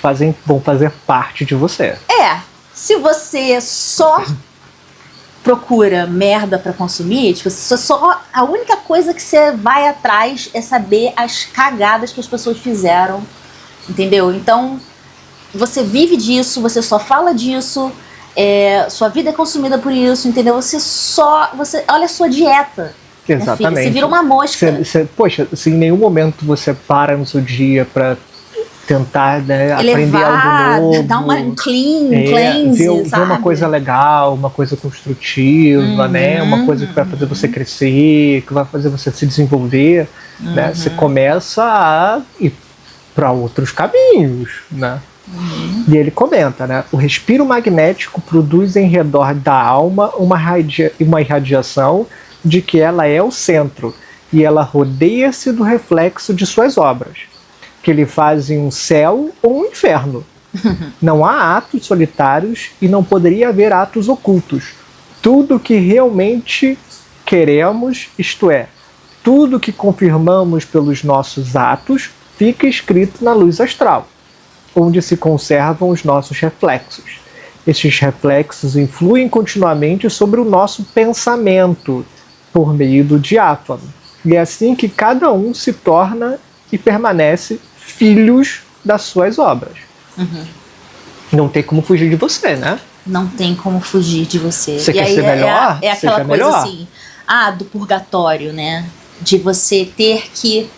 vão fazer parte de você. Se você só procura merda pra consumir, tipo, a única coisa que você vai atrás é saber as cagadas que as pessoas fizeram, entendeu? Então, você vive disso, você só fala disso, sua vida é consumida por isso, entendeu? Você olha a sua dieta. Exatamente. Você vira uma mosca. Poxa, se em nenhum momento você para no seu dia pra tentar, né, aprender algo novo, dar um cleanse, ver uma coisa legal, uma coisa construtiva, né, uma coisa que vai fazer você crescer, que vai fazer você se desenvolver, né, você começa a ir para outros caminhos, né. E ele comenta, né, o respiro magnético produz em redor da alma uma irradiação de que ela é o centro e ela rodeia-se do reflexo de suas obras, que lhe fazem um céu ou um inferno. Não há atos solitários e não poderia haver atos ocultos. Tudo que realmente queremos, isto é, tudo que confirmamos pelos nossos atos, fica escrito na luz astral, onde se conservam os nossos reflexos. Estes reflexos influem continuamente sobre o nosso pensamento, por meio do diáfano. E é assim que cada um se torna e permanece filhos das suas obras. Não tem como fugir de você, né? Não tem como fugir de você. Você E quer aí ser melhor? é aquela Seja coisa melhor. assim, do purgatório, né? De você ter que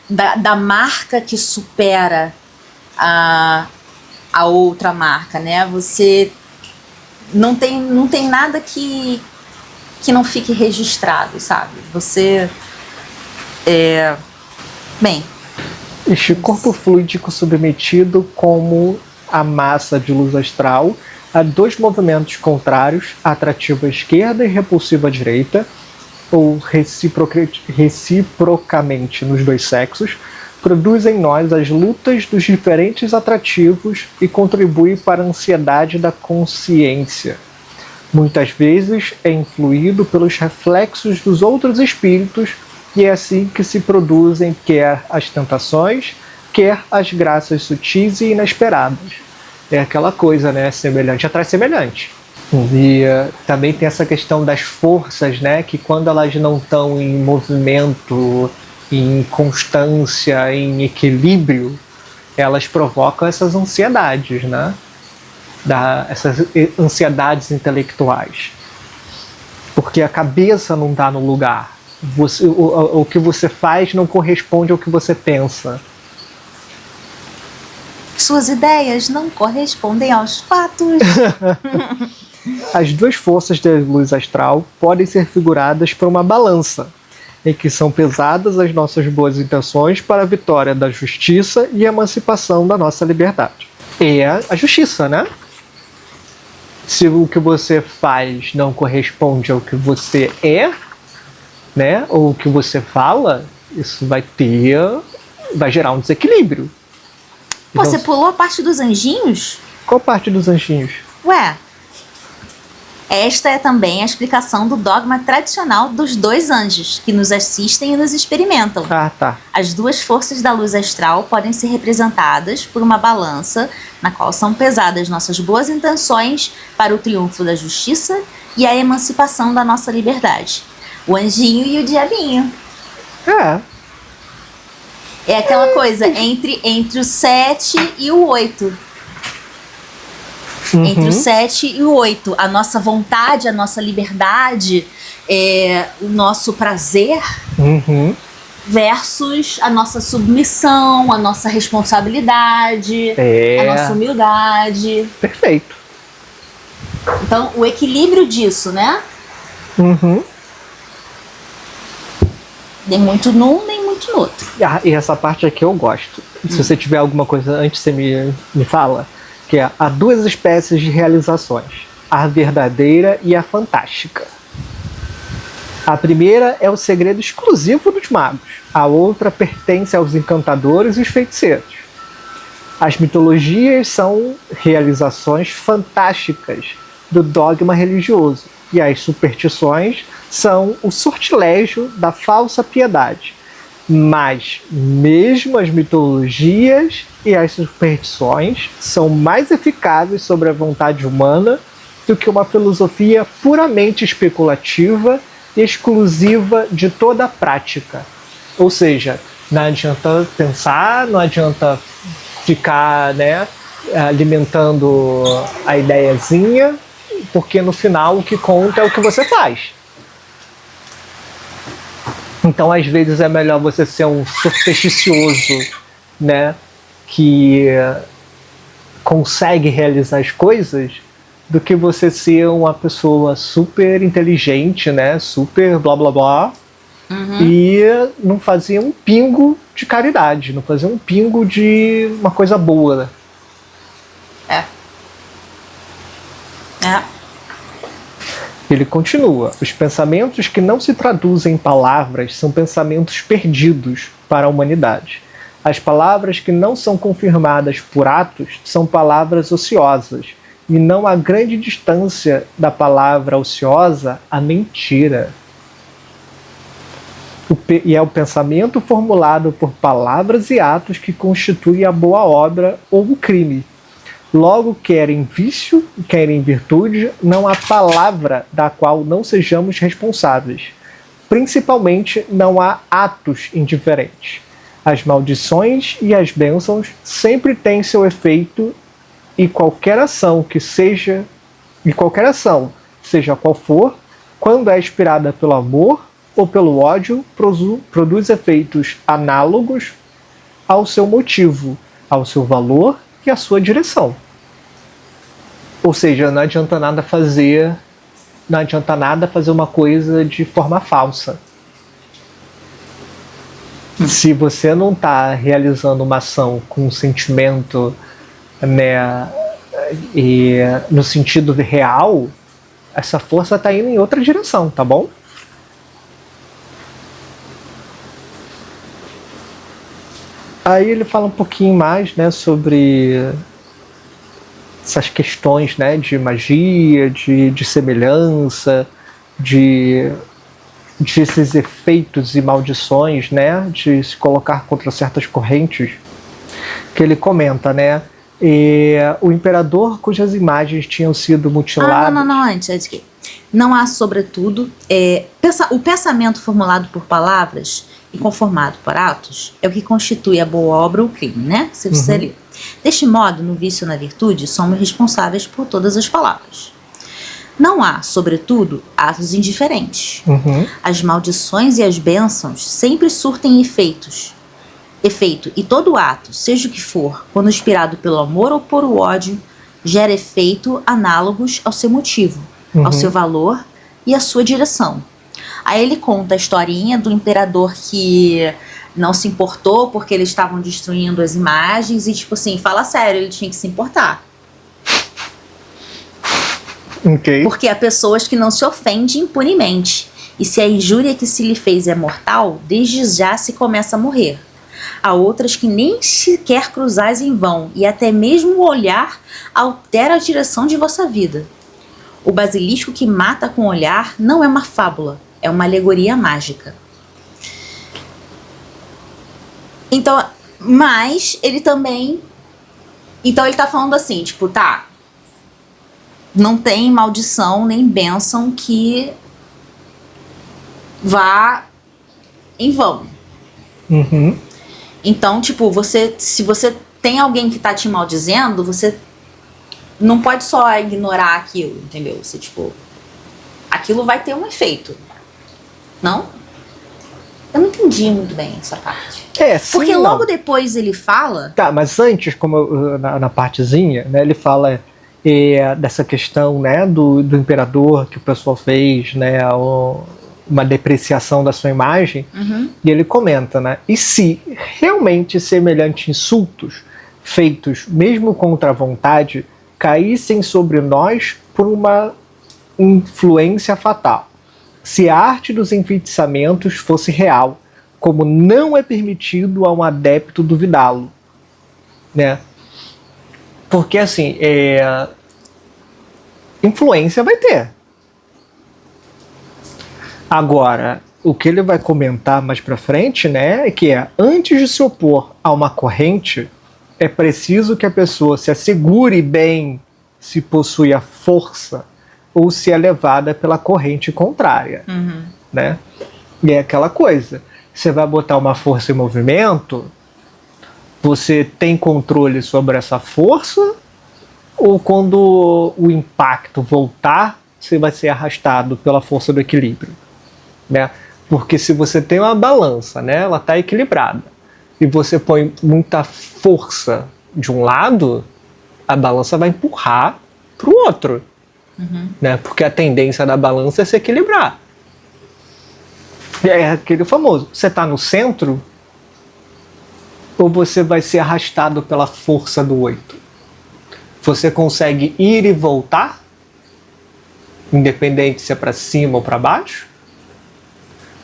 da marca que supera a outra marca, né? Você não tem nada que não fique registrado, sabe? Você bem, Este corpo fluídico submetido como a massa de luz astral a dois movimentos contrários, atrativo à esquerda e repulsivo à direita, ou reciprocamente nos dois sexos, produz em nós as lutas dos diferentes atrativos e contribui para a ansiedade da consciência. Muitas vezes é influído pelos reflexos dos outros espíritos e é assim que se produzem quer as tentações, quer as graças sutis e inesperadas. É aquela coisa, né? Semelhante atrai semelhante. E também tem essa questão das forças, né? Que quando elas não estão em movimento, em constância, em equilíbrio, elas provocam essas ansiedades, né? Essas ansiedades intelectuais. Porque a cabeça não está no lugar. O que você faz não corresponde ao que você pensa. suas ideias não correspondem aos fatos. As duas forças da luz astral podem ser figuradas por uma balança, em que são pesadas as nossas boas intenções para a vitória da justiça e a emancipação da nossa liberdade. É a justiça, né? Se o que você faz não corresponde ao que você é, né, ou o que você fala, isso vai gerar um desequilíbrio. Pô, você pulou a parte dos anjinhos? Qual parte dos anjinhos? Ué, esta é também a explicação do dogma tradicional dos dois anjos, que nos assistem e nos experimentam. Ah, tá. As duas forças da luz astral podem ser representadas por uma balança, na qual são pesadas nossas boas intenções para o triunfo da justiça e a emancipação da nossa liberdade. O anjinho e o diabinho. É aquela coisa entre o 7 e o 8. Uhum. Entre o 7 e o 8. A nossa vontade, a nossa liberdade, o nosso prazer, Uhum. versus a nossa submissão, a nossa responsabilidade, a nossa humildade. Perfeito. Então, o equilíbrio disso, né? Uhum. Nem muito num, nem muito no outro. E essa parte aqui eu gosto. Se você tiver alguma coisa antes, você me fala. Que é: há duas espécies de realizações, a verdadeira e a fantástica. A primeira é o segredo exclusivo dos magos, a outra pertence aos encantadores e os feiticeiros. As mitologias são realizações fantásticas do dogma religioso, e as superstições são o sortilégio da falsa piedade. Mas mesmo as mitologias e as superstições são mais eficazes sobre a vontade humana do que uma filosofia puramente especulativa e exclusiva de toda a prática. Ou seja, não adianta pensar, não adianta ficar, né, alimentando a ideiazinha, porque no final o que conta é o que você faz. Então, às vezes, é melhor você ser um supersticioso, né, que consegue realizar as coisas, do que você ser uma pessoa super inteligente, né, super blá blá blá, e não fazer um pingo de caridade, não fazer um pingo de uma coisa boa. Ele continua: os pensamentos que não se traduzem em palavras são pensamentos perdidos para a humanidade. As palavras que não são confirmadas por atos são palavras ociosas, e não há grande distância da palavra ociosa à mentira. E é o pensamento formulado por palavras e atos que constitui a boa obra ou o crime. Logo, querem vício, querem virtude, não há palavra da qual não sejamos responsáveis. Principalmente, não há atos indiferentes. As maldições e as bênçãos sempre têm seu efeito e qualquer ação, seja qual for, quando é inspirada pelo amor ou pelo ódio, produz efeitos análogos ao seu motivo, ao seu valor e à sua direção. Ou seja, não adianta nada fazer uma coisa de forma falsa. Se você não está realizando uma ação com um sentimento, né, e no sentido real, essa força está indo em outra direção, tá bom? Aí ele fala um pouquinho mais, né, sobre essas questões, né, de magia, de semelhança, de esses efeitos e maldições, né, de se colocar contra certas correntes, que ele comenta, né, o imperador cujas imagens tinham sido mutiladas... Antes que... Não há, sobretudo, o pensamento formulado por palavras e conformado por atos é o que constitui a boa obra ou o crime, né? Se você ler. Deste modo, no vício e na virtude, somos responsáveis por todas as palavras. Não há, sobretudo, atos indiferentes. As maldições e as bênçãos sempre surtem efeito, e todo ato, seja o que for, quando inspirado pelo amor ou por ódio, gera efeito análogos ao seu motivo, ao seu valor e à sua direção. Aí ele conta a historinha do imperador que não se importou porque eles estavam destruindo as imagens e, tipo assim, fala sério, ele tinha que se importar. Okay. Porque há pessoas que não se ofendem impunemente, e se a injúria que se lhe fez é mortal, desde já se começa a morrer. Há outras que nem sequer cruzais em vão, e até mesmo o olhar altera a direção de vossa vida. O basilisco que mata com o olhar não é uma fábula, é uma alegoria mágica. Então, mas ele também... Então ele tá falando assim, tipo, tá... Não tem maldição nem bênção que vá em vão. Então, tipo, se você tem alguém que tá te maldizendo, você não pode só ignorar aquilo, entendeu? Você, tipo, aquilo vai ter um efeito. Não? Eu não entendi muito bem essa parte. Sim, porque logo depois ele fala... Tá, mas antes, como na partezinha, né, ele fala dessa questão, né, do imperador que o pessoal fez, né, uma depreciação da sua imagem, e ele comenta, né, e se realmente semelhantes insultos feitos mesmo contra a vontade caíssem sobre nós por uma influência fatal, se a arte dos enfeitiçamentos fosse real, como não é permitido a um adepto duvidá-lo, né? Porque assim, influência vai ter. Agora, o que ele vai comentar mais pra frente, né, é que antes de se opor a uma corrente, é preciso que a pessoa se assegure bem se possui a força ou se é levada pela corrente contrária, né? E é aquela coisa, você vai botar uma força em movimento, você tem controle sobre essa força, ou quando o impacto voltar, você vai ser arrastado pela força do equilíbrio, né? Porque se você tem uma balança, né, ela está equilibrada, e você põe muita força de um lado, a balança vai empurrar para o outro, né? Porque a tendência da balança é se equilibrar. E é aquele famoso, você está no centro, ou você vai ser arrastado pela força do 8? Você consegue ir e voltar, independente se é para cima ou para baixo?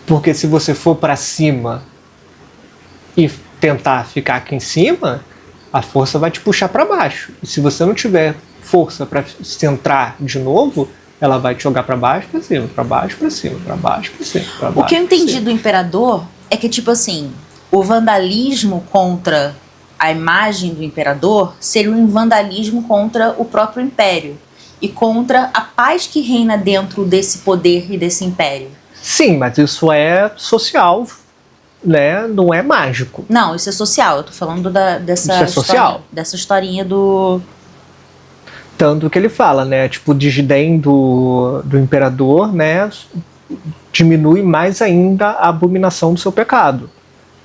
Porque se você for para cima e tentar ficar aqui em cima, a força vai te puxar para baixo. E se você não tiver força para centrar de novo, ela vai te jogar para baixo, para cima, para baixo, para cima, para baixo, para cima, para baixo. O que eu entendi do imperador é que, tipo assim, o vandalismo contra a imagem do imperador seria um vandalismo contra o próprio império e contra a paz que reina dentro desse poder e desse império. Sim, mas isso é social, né? Não é mágico. Não, isso é social. Eu tô falando dessa Isso é social. dessa historinha do... Tanto que ele fala, né? Tipo, o desdém do imperador, né? Diminui mais ainda a abominação do seu pecado.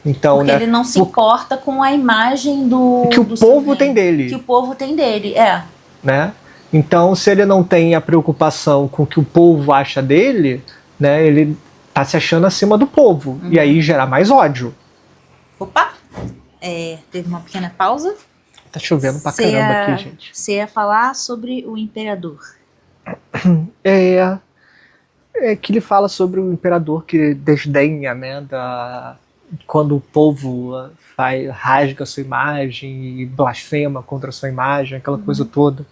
Então, Porque né, ele não se importa com a imagem do... que o do povo tem dele. Que o povo tem dele, né? Então, se ele não tem a preocupação com o que o povo acha dele, né? Ele tá se achando acima do povo. E aí gera mais ódio. Opa! Teve uma pequena pausa. Tá chovendo pra caramba aqui, gente. Você ia falar sobre o imperador. É que ele fala sobre o imperador que desdenha, né, quando o povo rasga a sua imagem e blasfema contra a sua imagem, aquela coisa toda,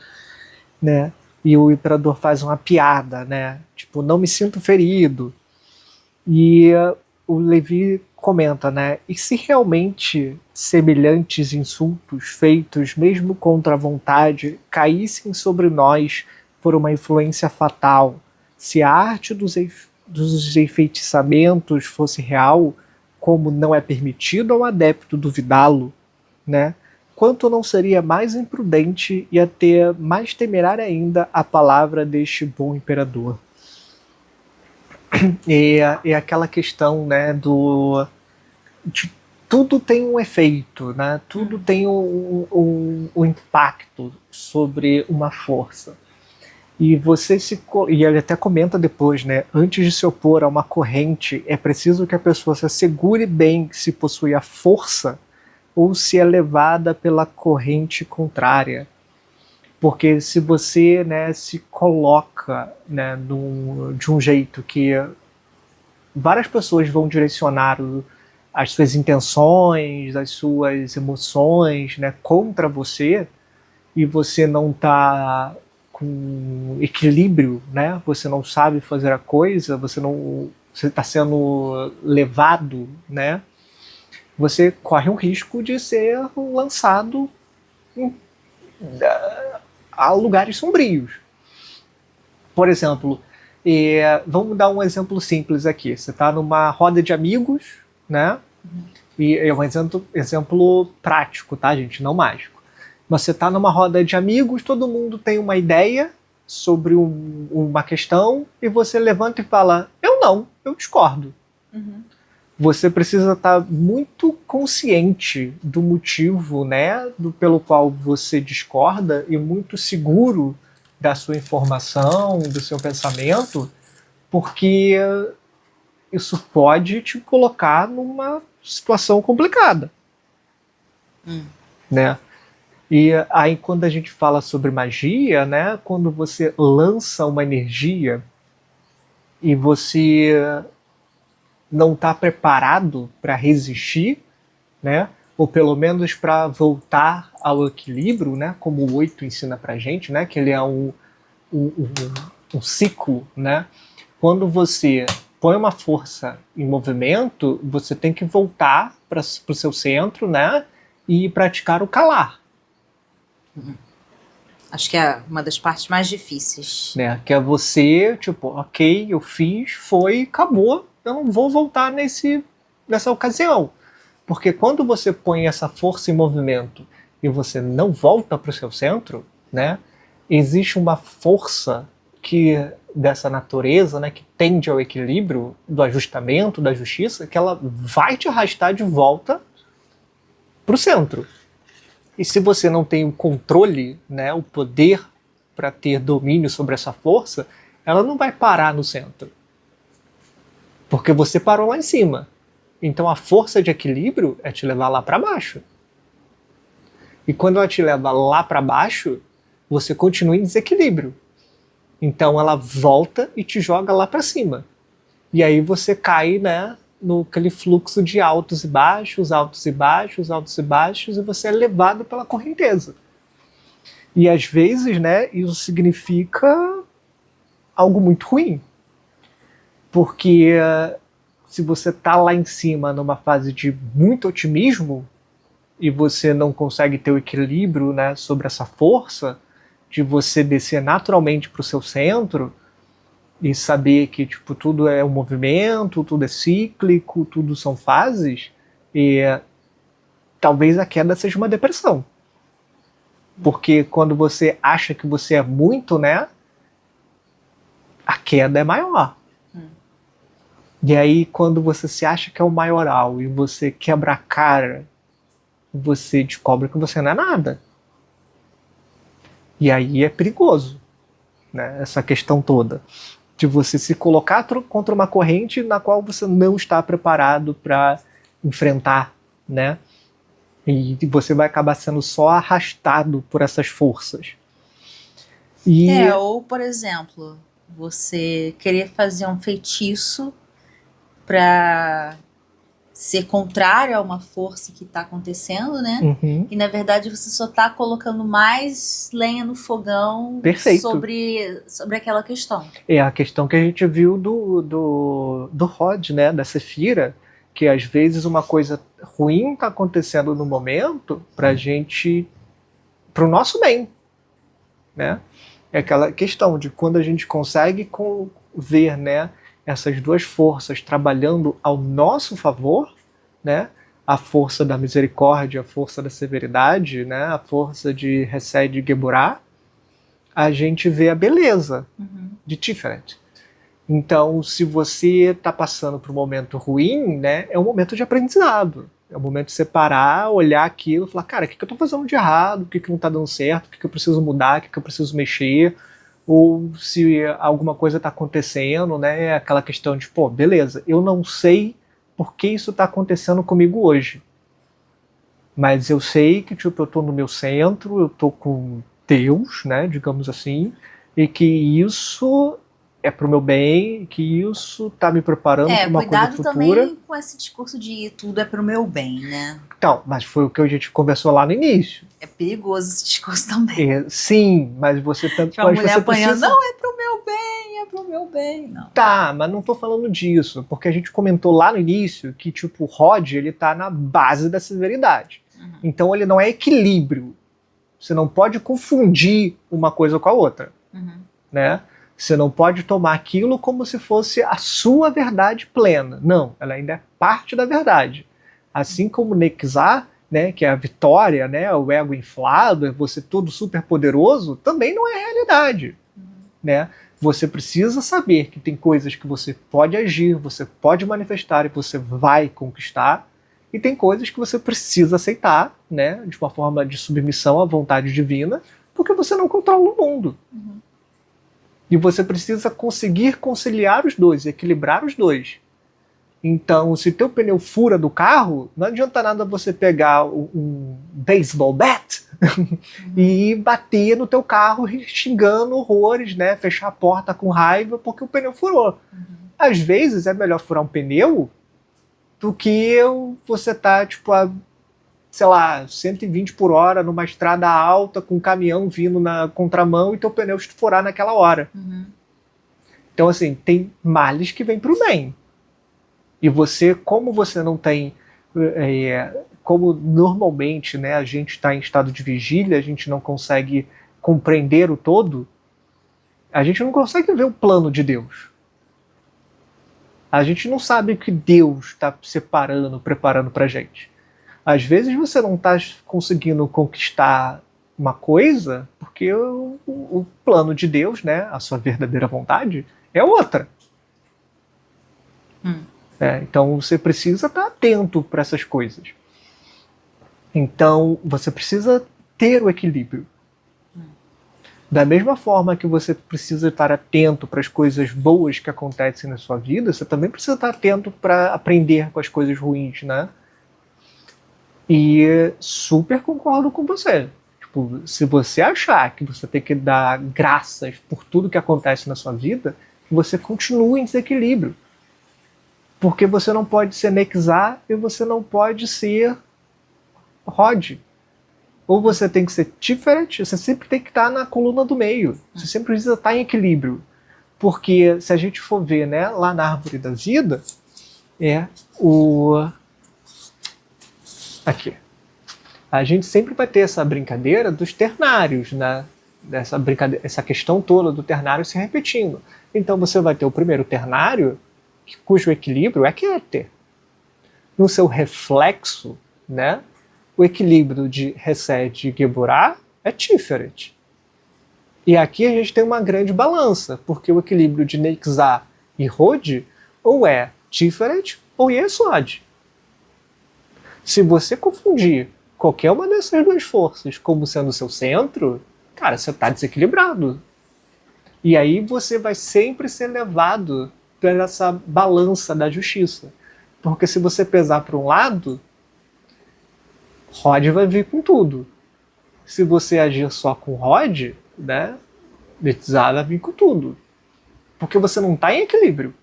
né? E o imperador faz uma piada, né? Tipo, não me sinto ferido. E o Levi comenta, né? E se realmente semelhantes insultos feitos mesmo contra a vontade caíssem sobre nós por uma influência fatal, se a arte dos enfeitiçamentos fosse real, como não é permitido ao adepto duvidá-lo, né? Quanto não seria mais imprudente e até mais temerária ainda a palavra deste bom imperador? E aquela questão, né, de tudo tem um efeito, né? Tudo tem um impacto sobre uma força. E e ele até comenta depois, né? Antes de se opor a uma corrente, é preciso que a pessoa se assegure bem se possui a força ou se é levada pela corrente contrária. Porque se você, né, se coloca, né, de um jeito que várias pessoas vão direcionar as suas intenções, as suas emoções, né, contra você, e você não está com equilíbrio, né? Você não sabe fazer a coisa, você está sendo levado, né? Você corre um risco de ser lançado a lugares sombrios. Por exemplo, vamos dar um exemplo simples aqui. Você está numa roda de amigos, né? E é um exemplo prático, tá, gente? Não mágico. Você está numa roda de amigos, todo mundo tem uma ideia sobre uma questão e você levanta e fala, eu discordo. Você precisa estar muito consciente do motivo, né, pelo qual você discorda e muito seguro da sua informação, do seu pensamento, porque isso pode te colocar numa situação complicada. Né? E aí quando a gente fala sobre magia, né, quando você lança uma energia e você não está preparado para resistir, né, ou pelo menos para voltar ao equilíbrio, né, como o 8 ensina para a gente, né, que ele é um ciclo, né? Quando você põe uma força em movimento, você tem que voltar para o seu centro, né, e praticar o calar. Acho que é uma das partes mais difíceis. Né? Que é você, tipo, ok, eu fiz, foi, acabou, eu não vou voltar nessa ocasião. Porque quando você põe essa força em movimento e você não volta para o seu centro, né, existe uma força dessa natureza, né, que tende ao equilíbrio, do ajustamento, da justiça, que ela vai te arrastar de volta para o centro. E se você não tem o controle, né, o poder para ter domínio sobre essa força, ela não vai parar no centro. Porque você parou lá em cima. Então a força de equilíbrio é te levar lá para baixo. E quando ela te leva lá para baixo, você continua em desequilíbrio. Então ela volta e te joga lá para cima. E aí você cai, né, naquele fluxo de altos e baixos, altos e baixos, altos e baixos, e você é levado pela correnteza. E às vezes, né, isso significa algo muito ruim. Porque se você está lá em cima numa fase de muito otimismo, e você não consegue ter o equilíbrio, né, sobre essa força de você descer naturalmente para o seu centro e saber que tipo, tudo é um movimento, tudo é cíclico, tudo são fases, e talvez a queda seja uma depressão. Porque quando você acha que você é muito, né, a queda é maior. E aí, quando você se acha que é o maioral e você quebra a cara, você descobre que você não é nada. E aí é perigoso, né, essa questão toda. De você se colocar contra uma corrente na qual você não está preparado para enfrentar, né? E você vai acabar sendo só arrastado por essas forças. Ou, por exemplo, você querer fazer um feitiço para ser contrário a uma força que está acontecendo, né? Uhum. E na verdade você só está colocando mais lenha no fogão. Perfeito. sobre aquela questão. É a questão que a gente viu do Rod, né? Da Sefira, que às vezes uma coisa ruim está acontecendo no momento para o nosso bem, né? É aquela questão de quando a gente consegue ver, né, essas duas forças trabalhando ao nosso favor, né? A força da misericórdia, a força da severidade, né? A força de Hesed e Geburah, a gente vê a beleza de Tiferet. Então, se você está passando por um momento ruim, né, é um momento de aprendizado. É um momento de separar, olhar aquilo e falar, cara, o que eu estou fazendo de errado? O que não está dando certo? O que eu preciso mudar? O que eu preciso mexer? Ou se alguma coisa está acontecendo, né, aquela questão de, pô, beleza, eu não sei por que isso está acontecendo comigo hoje. Mas eu sei que tipo, eu estou no meu centro, eu estou com Deus, né, digamos assim, e que isso é pro meu bem, que isso tá me preparando para uma coisa futura. Cuidado também com esse discurso de tudo é pro meu bem, né? Então, mas foi o que a gente conversou lá no início. É perigoso esse discurso também. Sim, mas você tanto tipo, a mulher você apanhando, precisa... não, é pro meu bem, é pro meu bem. Não. Tá, mas não tô falando disso, porque a gente comentou lá no início que tipo, o Rod, ele tá na base da severidade. Então ele não é equilíbrio. Você não pode confundir uma coisa com a outra, né? Você não pode tomar aquilo como se fosse a sua verdade plena. Não, ela ainda é parte da verdade. Assim como Nexar, né, que é a vitória, né, o ego inflado, é você todo super poderoso, também não é realidade, né? Você precisa saber que tem coisas que você pode agir, você pode manifestar e você vai conquistar, e tem coisas que você precisa aceitar, né, de uma forma de submissão à vontade divina, porque você não controla o mundo. E você precisa conseguir conciliar os dois, equilibrar os dois. Então, se teu pneu fura do carro, não adianta nada você pegar um baseball bat e bater no teu carro xingando horrores, né? Fechar a porta com raiva porque o pneu furou. Às vezes é melhor furar um pneu do que você tá, tipo, a, sei lá, 120 por hora numa estrada alta com um caminhão vindo na contramão e teu pneu furar naquela hora. Então, assim, tem males que vêm pro bem. E você, como você não tem... como normalmente, né, a gente está em estado de vigília, a gente não consegue compreender o todo, a gente não consegue ver o plano de Deus. A gente não sabe o que Deus está separando, preparando pra gente. Às vezes você não está conseguindo conquistar uma coisa porque o plano de Deus, né, a sua verdadeira vontade, é outra. Então você precisa estar atento para essas coisas. Então você precisa ter o equilíbrio. Da mesma forma que você precisa estar atento para as coisas boas que acontecem na sua vida, você também precisa estar atento para aprender com as coisas ruins, né? E super concordo com você. Tipo, se você achar que você tem que dar graças por tudo que acontece na sua vida, você continua em desequilíbrio. Porque você não pode ser Nexar e você não pode ser Rod. Ou você tem que ser Tiferet, você sempre tem que estar na coluna do meio. Você sempre precisa estar em equilíbrio. Porque se a gente for ver, né, lá na árvore da vida, é o... Aqui. a gente sempre vai ter essa brincadeira dos ternários, né? Essa questão toda do ternário se repetindo. Então você vai ter o primeiro ternário, cujo equilíbrio é Keter. No seu reflexo, né? O equilíbrio de Hesed e Geburah é Tiferet. E aqui a gente tem uma grande balança, porque o equilíbrio de Neixá e Hod ou é Tiferet ou Yesod. Se você confundir qualquer uma dessas duas forças como sendo o seu centro, cara, você está desequilibrado. E aí você vai sempre ser levado por essa balança da justiça. Porque se você pesar para um lado, Rod vai vir com tudo. Se você agir só com Rod, né, Netzah vai vir com tudo. Porque você não está em equilíbrio.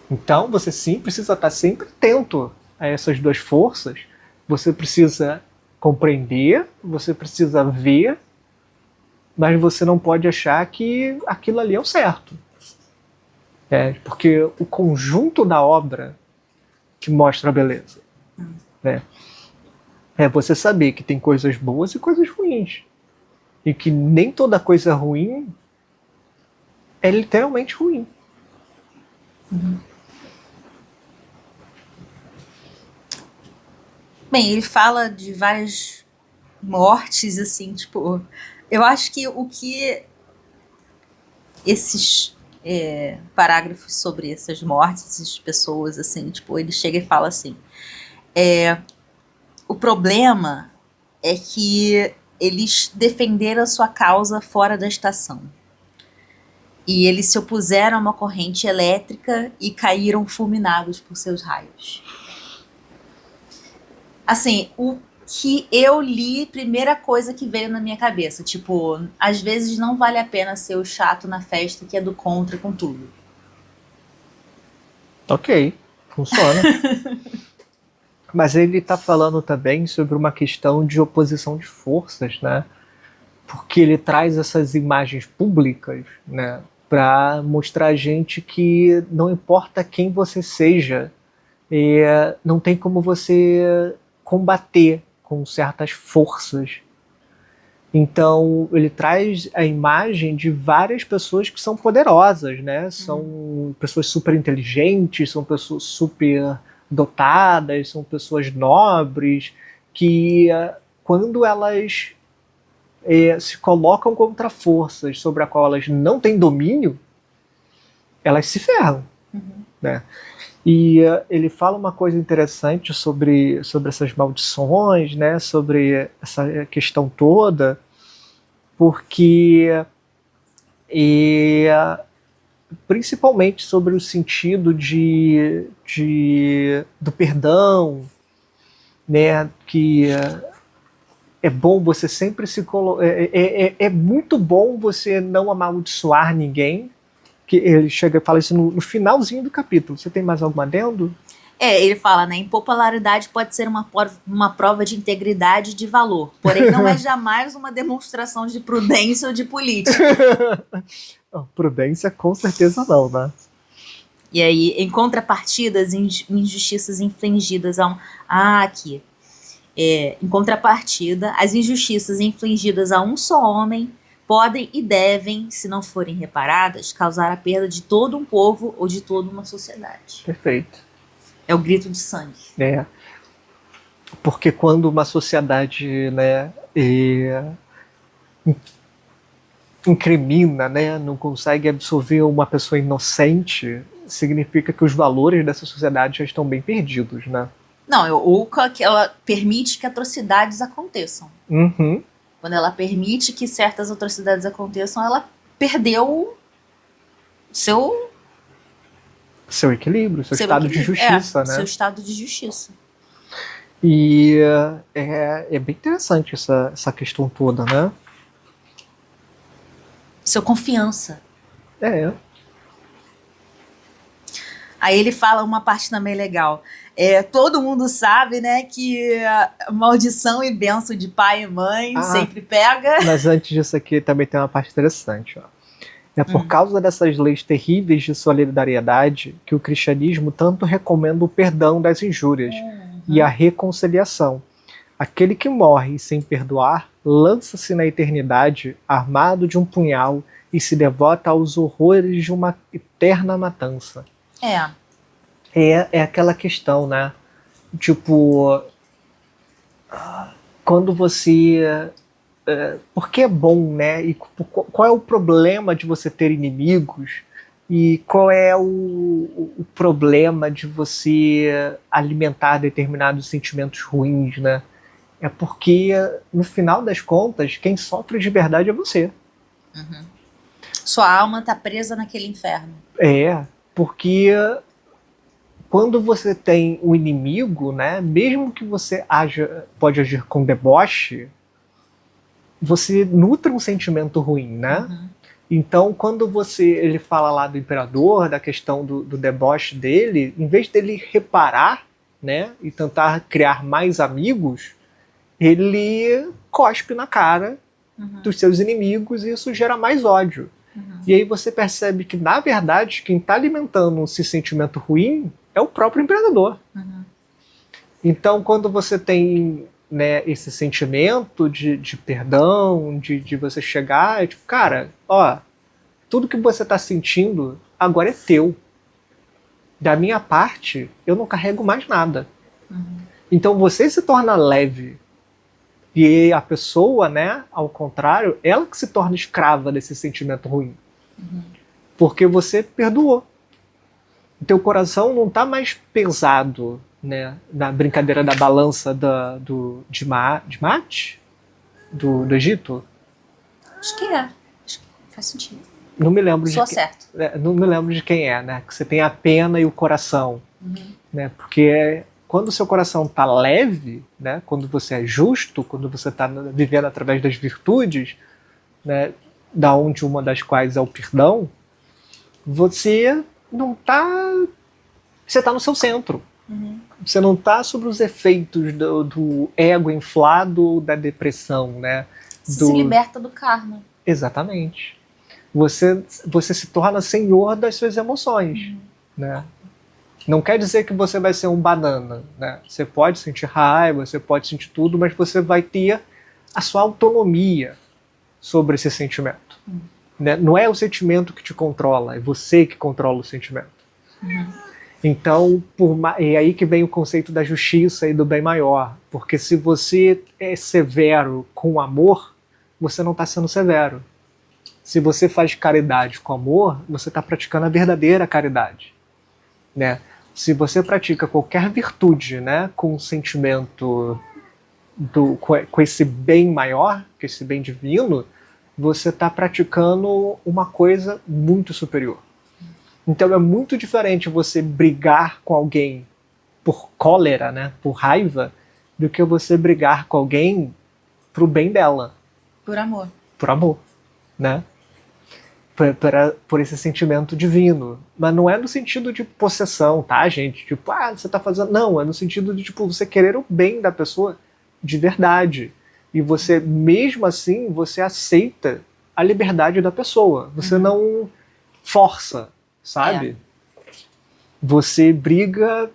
Então você sim precisa estar sempre atento a essas duas forças. Você precisa compreender, você precisa ver, mas você não pode achar que aquilo ali é o certo. Porque o conjunto da obra que mostra a beleza. Né? É você saber que tem coisas boas e coisas ruins. E que nem toda coisa ruim é literalmente ruim. Bem, ele fala de várias mortes, assim, tipo... Eu acho que o que esses parágrafos sobre essas mortes, essas pessoas, assim, tipo, ele chega e fala assim... o problema é que eles defenderam a sua causa fora da estação. E eles se opuseram a uma corrente elétrica e caíram fulminados por seus raios. Assim, o que eu li, primeira coisa que veio na minha cabeça, tipo, às vezes não vale a pena ser o chato na festa que é do contra com tudo. Ok, funciona. Mas ele está falando também sobre uma questão de oposição de forças, né? Porque ele traz essas imagens públicas, né, para mostrar a gente que não importa quem você seja, não tem como você combater com certas forças. Então ele traz a imagem de várias pessoas que são poderosas, né? São pessoas super inteligentes, são pessoas super dotadas, são pessoas nobres, que quando elas se colocam contra forças sobre a qual elas não têm domínio, elas se ferram. Né? E ele fala uma coisa interessante sobre essas maldições, né? Sobre essa questão toda, porque principalmente sobre o sentido do perdão, né? Que é bom você sempre se colocar. É muito bom você não amaldiçoar ninguém. Que ele chega e fala isso no finalzinho do capítulo. Você tem mais algum adendo? Ele fala, né? Impopularidade pode ser uma prova de integridade e de valor, porém não é jamais uma demonstração de prudência ou de política. Prudência com certeza não, né? E aí, em contrapartida, as injustiças infligidas aqui. Em contrapartida, as injustiças infligidas a um só homem podem e devem, se não forem reparadas, causar a perda de todo um povo ou de toda uma sociedade. Perfeito. É o grito de sangue. Porque quando uma sociedade, né, incrimina, né, não consegue absorver uma pessoa inocente, significa que os valores dessa sociedade já estão bem perdidos, né? Não, ou que ela permite que atrocidades aconteçam. Uhum. Quando ela permite que certas atrocidades aconteçam, ela perdeu seu equilíbrio, seu estado de justiça, né? Seu estado de justiça. E é bem interessante essa questão toda, né? Seu confiança. Aí ele fala uma parte também legal. Todo mundo sabe, né, que maldição e bênção de pai e mãe sempre pega. Mas antes disso aqui também tem uma parte interessante. Ó. É por causa dessas leis terríveis de solidariedade que o cristianismo tanto recomenda o perdão das injúrias e a reconciliação, Aquele que morre sem perdoar lança-se na eternidade armado de um punhal e se devota aos horrores de uma eterna matança. É aquela questão, né? Tipo, quando você... porque é bom, né? E qual é o problema de você ter inimigos? E qual é o problema de você alimentar determinados sentimentos ruins, né? É porque, no final das contas, quem sofre de verdade é você. Sua alma tá presa naquele inferno. Porque quando você tem um inimigo, né, mesmo que você pode agir com deboche, você nutre um sentimento ruim, né? Então, quando ele fala lá do imperador, da questão do deboche dele, em vez dele reparar, né, e tentar criar mais amigos, ele cospe na cara dos seus inimigos e isso gera mais ódio. E aí você percebe que, na verdade, quem está alimentando esse sentimento ruim é o próprio imperador. Então, quando você tem, né, esse sentimento de perdão, de você chegar, é tipo, cara, ó, tudo que você está sentindo agora é teu. Da minha parte, eu não carrego mais nada. Então você se torna leve. E a pessoa, né, ao contrário, ela que se torna escrava desse sentimento ruim. Porque você perdoou. O teu coração não está mais pesado, né, na brincadeira da balança de Mate? Do Egito? Acho que é. Acho que faz sentido. Não me lembro certo. Não me lembro de quem é, né? Que você tem a pena e o coração. Né? Porque quando o seu coração está leve, né? Quando você é justo, quando você está vivendo através das virtudes, né? Da onde uma das quais é o perdão, você não está... Você está no seu centro. Você não está sobre os efeitos do ego inflado, da depressão, né? Você se liberta do karma. Exatamente. Você se torna senhor das suas emoções, né? Não quer dizer que você vai ser um banana, né? Você pode sentir raiva, você pode sentir tudo, mas você vai ter a sua autonomia sobre esse sentimento. Né? Não é o sentimento que te controla, é você que controla o sentimento. Então, e aí que vem o conceito da justiça e do bem maior. Porque se você é severo com amor, você não está sendo severo. Se você faz caridade com amor, você está praticando a verdadeira caridade. Né? Se você pratica qualquer virtude, né, com um sentimento, com esse bem maior, com esse bem divino, você está praticando uma coisa muito superior. Então é muito diferente você brigar com alguém por cólera, né, por raiva, do que você brigar com alguém pro bem dela. Por amor. Por amor, né? Por esse sentimento divino. Mas não é no sentido de possessão, tá, gente? Tipo, você tá fazendo... Não, é no sentido de, tipo, você querer o bem da pessoa de verdade. E você, mesmo assim, você aceita a liberdade da pessoa. Você não força, sabe? Você briga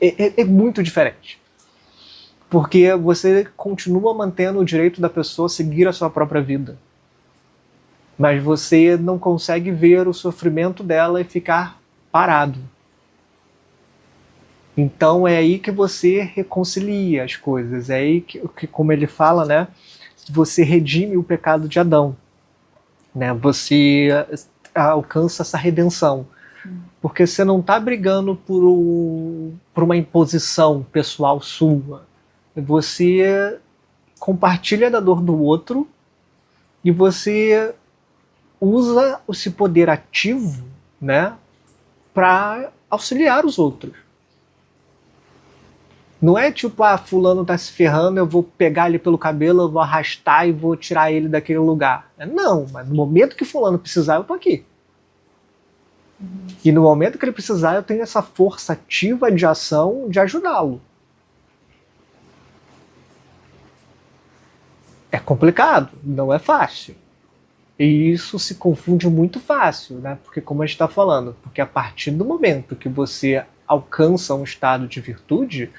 é muito diferente. Porque você continua mantendo o direito da pessoa seguir a sua própria vida. Mas você não consegue ver o sofrimento dela e ficar parado. Então é aí que você reconcilia as coisas. É aí que como ele fala, né, você redime o pecado de Adão. Né, você alcança essa redenção. Porque você não está brigando por uma imposição pessoal sua. Você compartilha da dor do outro e você usa esse poder ativo, né, para auxiliar os outros. Não é tipo, fulano tá se ferrando, eu vou pegar ele pelo cabelo, eu vou arrastar e vou tirar ele daquele lugar. Não, mas no momento que fulano precisar, eu tô aqui. E no momento que ele precisar, eu tenho essa força ativa de ação de ajudá-lo. É complicado, não é fácil. E isso se confunde muito fácil, né? Porque como a gente está falando, porque a partir do momento que você alcança um estado de virtude,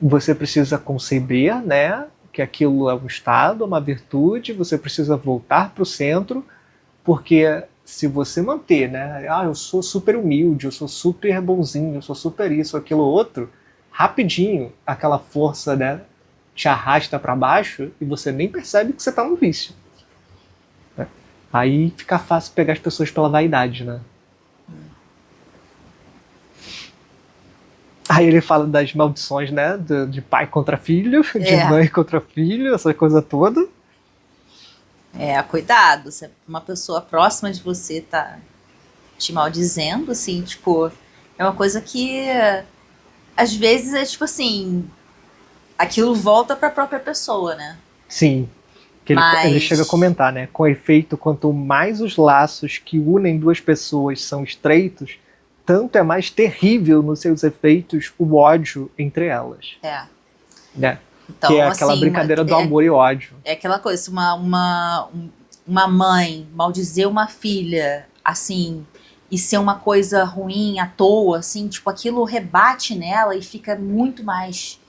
você precisa conceber, né, que aquilo é um estado, uma virtude, você precisa voltar para o centro, porque se você manter, né, eu sou super humilde, eu sou super bonzinho, eu sou super isso, aquilo outro, rapidinho aquela força, né, te arrasta para baixo e você nem percebe que você está no vício. Né? Aí fica fácil pegar as pessoas pela vaidade, né? Aí ele fala das maldições, né? De pai contra filho, de mãe contra filho, essa coisa toda. Cuidado, se uma pessoa próxima de você tá te maldizendo, assim, tipo, é uma coisa que às vezes é tipo assim, aquilo volta pra própria pessoa, né? Sim. Que ele chega a comentar, né? Com efeito, quanto mais os laços que unem duas pessoas são estreitos, tanto é mais terrível nos seus efeitos o ódio entre elas. Né? Então, que é aquela assim, brincadeira do amor e ódio. É aquela coisa, uma mãe maldizer uma filha, assim, e ser uma coisa ruim à toa, assim, tipo, aquilo rebate nela e fica muito mais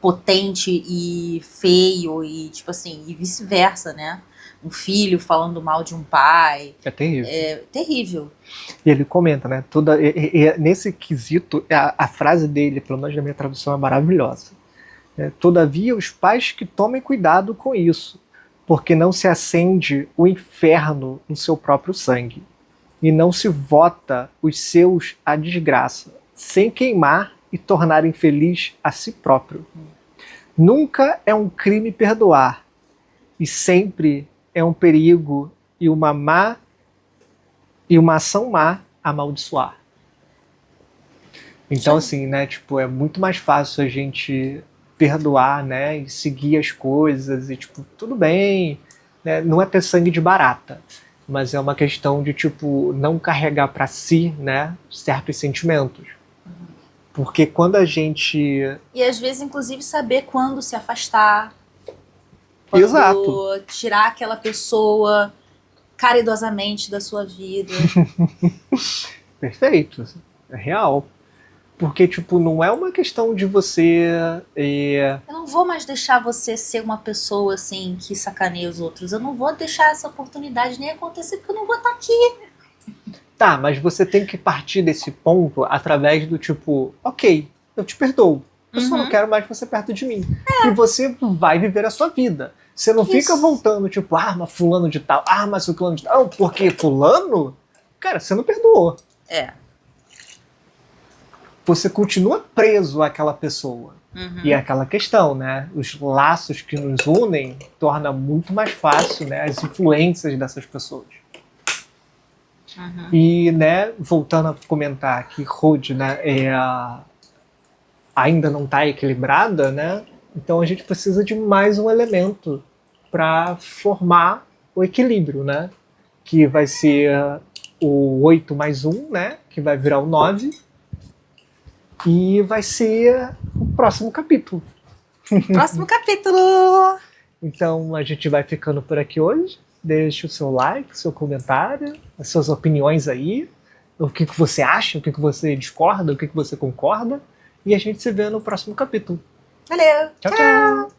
potente e feio e, tipo assim, e vice-versa, né? Um filho falando mal de um pai. É terrível. É terrível. E ele comenta, né? Nesse quesito, a frase dele, pelo menos na minha tradução, é maravilhosa. Todavia, os pais que tomem cuidado com isso, porque não se acende o inferno no seu próprio sangue, e não se vota os seus à desgraça, sem queimar e tornar infeliz a si próprio. Nunca é um crime perdoar, e sempre é um perigo e uma ação má amaldiçoar. Então, assim, né, tipo, é muito mais fácil a gente perdoar, né, e seguir as coisas, e tipo, tudo bem, né, não é ter sangue de barata, mas é uma questão de, tipo, não carregar para si, né, certos sentimentos. Porque quando a gente... E às vezes, inclusive, saber quando se afastar, quando Exato. tirar aquela pessoa caridosamente da sua vida. Perfeito, é real. Porque, tipo, não é uma questão de você... Eu não vou mais deixar você ser uma pessoa, assim, que sacaneia os outros. Eu não vou deixar essa oportunidade nem acontecer, porque eu não vou estar aqui. Tá, mas você tem que partir desse ponto através do tipo, ok, eu te perdoo. Eu só não quero mais você perto de mim. E você vai viver a sua vida. Você não fica voltando, tipo, mas fulano de tal, mas o fulano de tal. Porque fulano? Cara, você não perdoou. Você continua preso àquela pessoa. E é aquela questão, né? Os laços que nos unem torna muito mais fácil, né, as influências dessas pessoas. E, né, voltando a comentar que Rude, né, ainda não está equilibrada, né? Então a gente precisa de mais um elemento para formar o equilíbrio, né? Que vai ser o 8 mais 1, né? Que vai virar o 9. E vai ser o próximo capítulo. Próximo capítulo! Então a gente vai ficando por aqui hoje. Deixe o seu like, o seu comentário, as suas opiniões aí. O que você acha, o que você discorda, o que você concorda. E a gente se vê no próximo capítulo. Valeu! Tchau, tchau!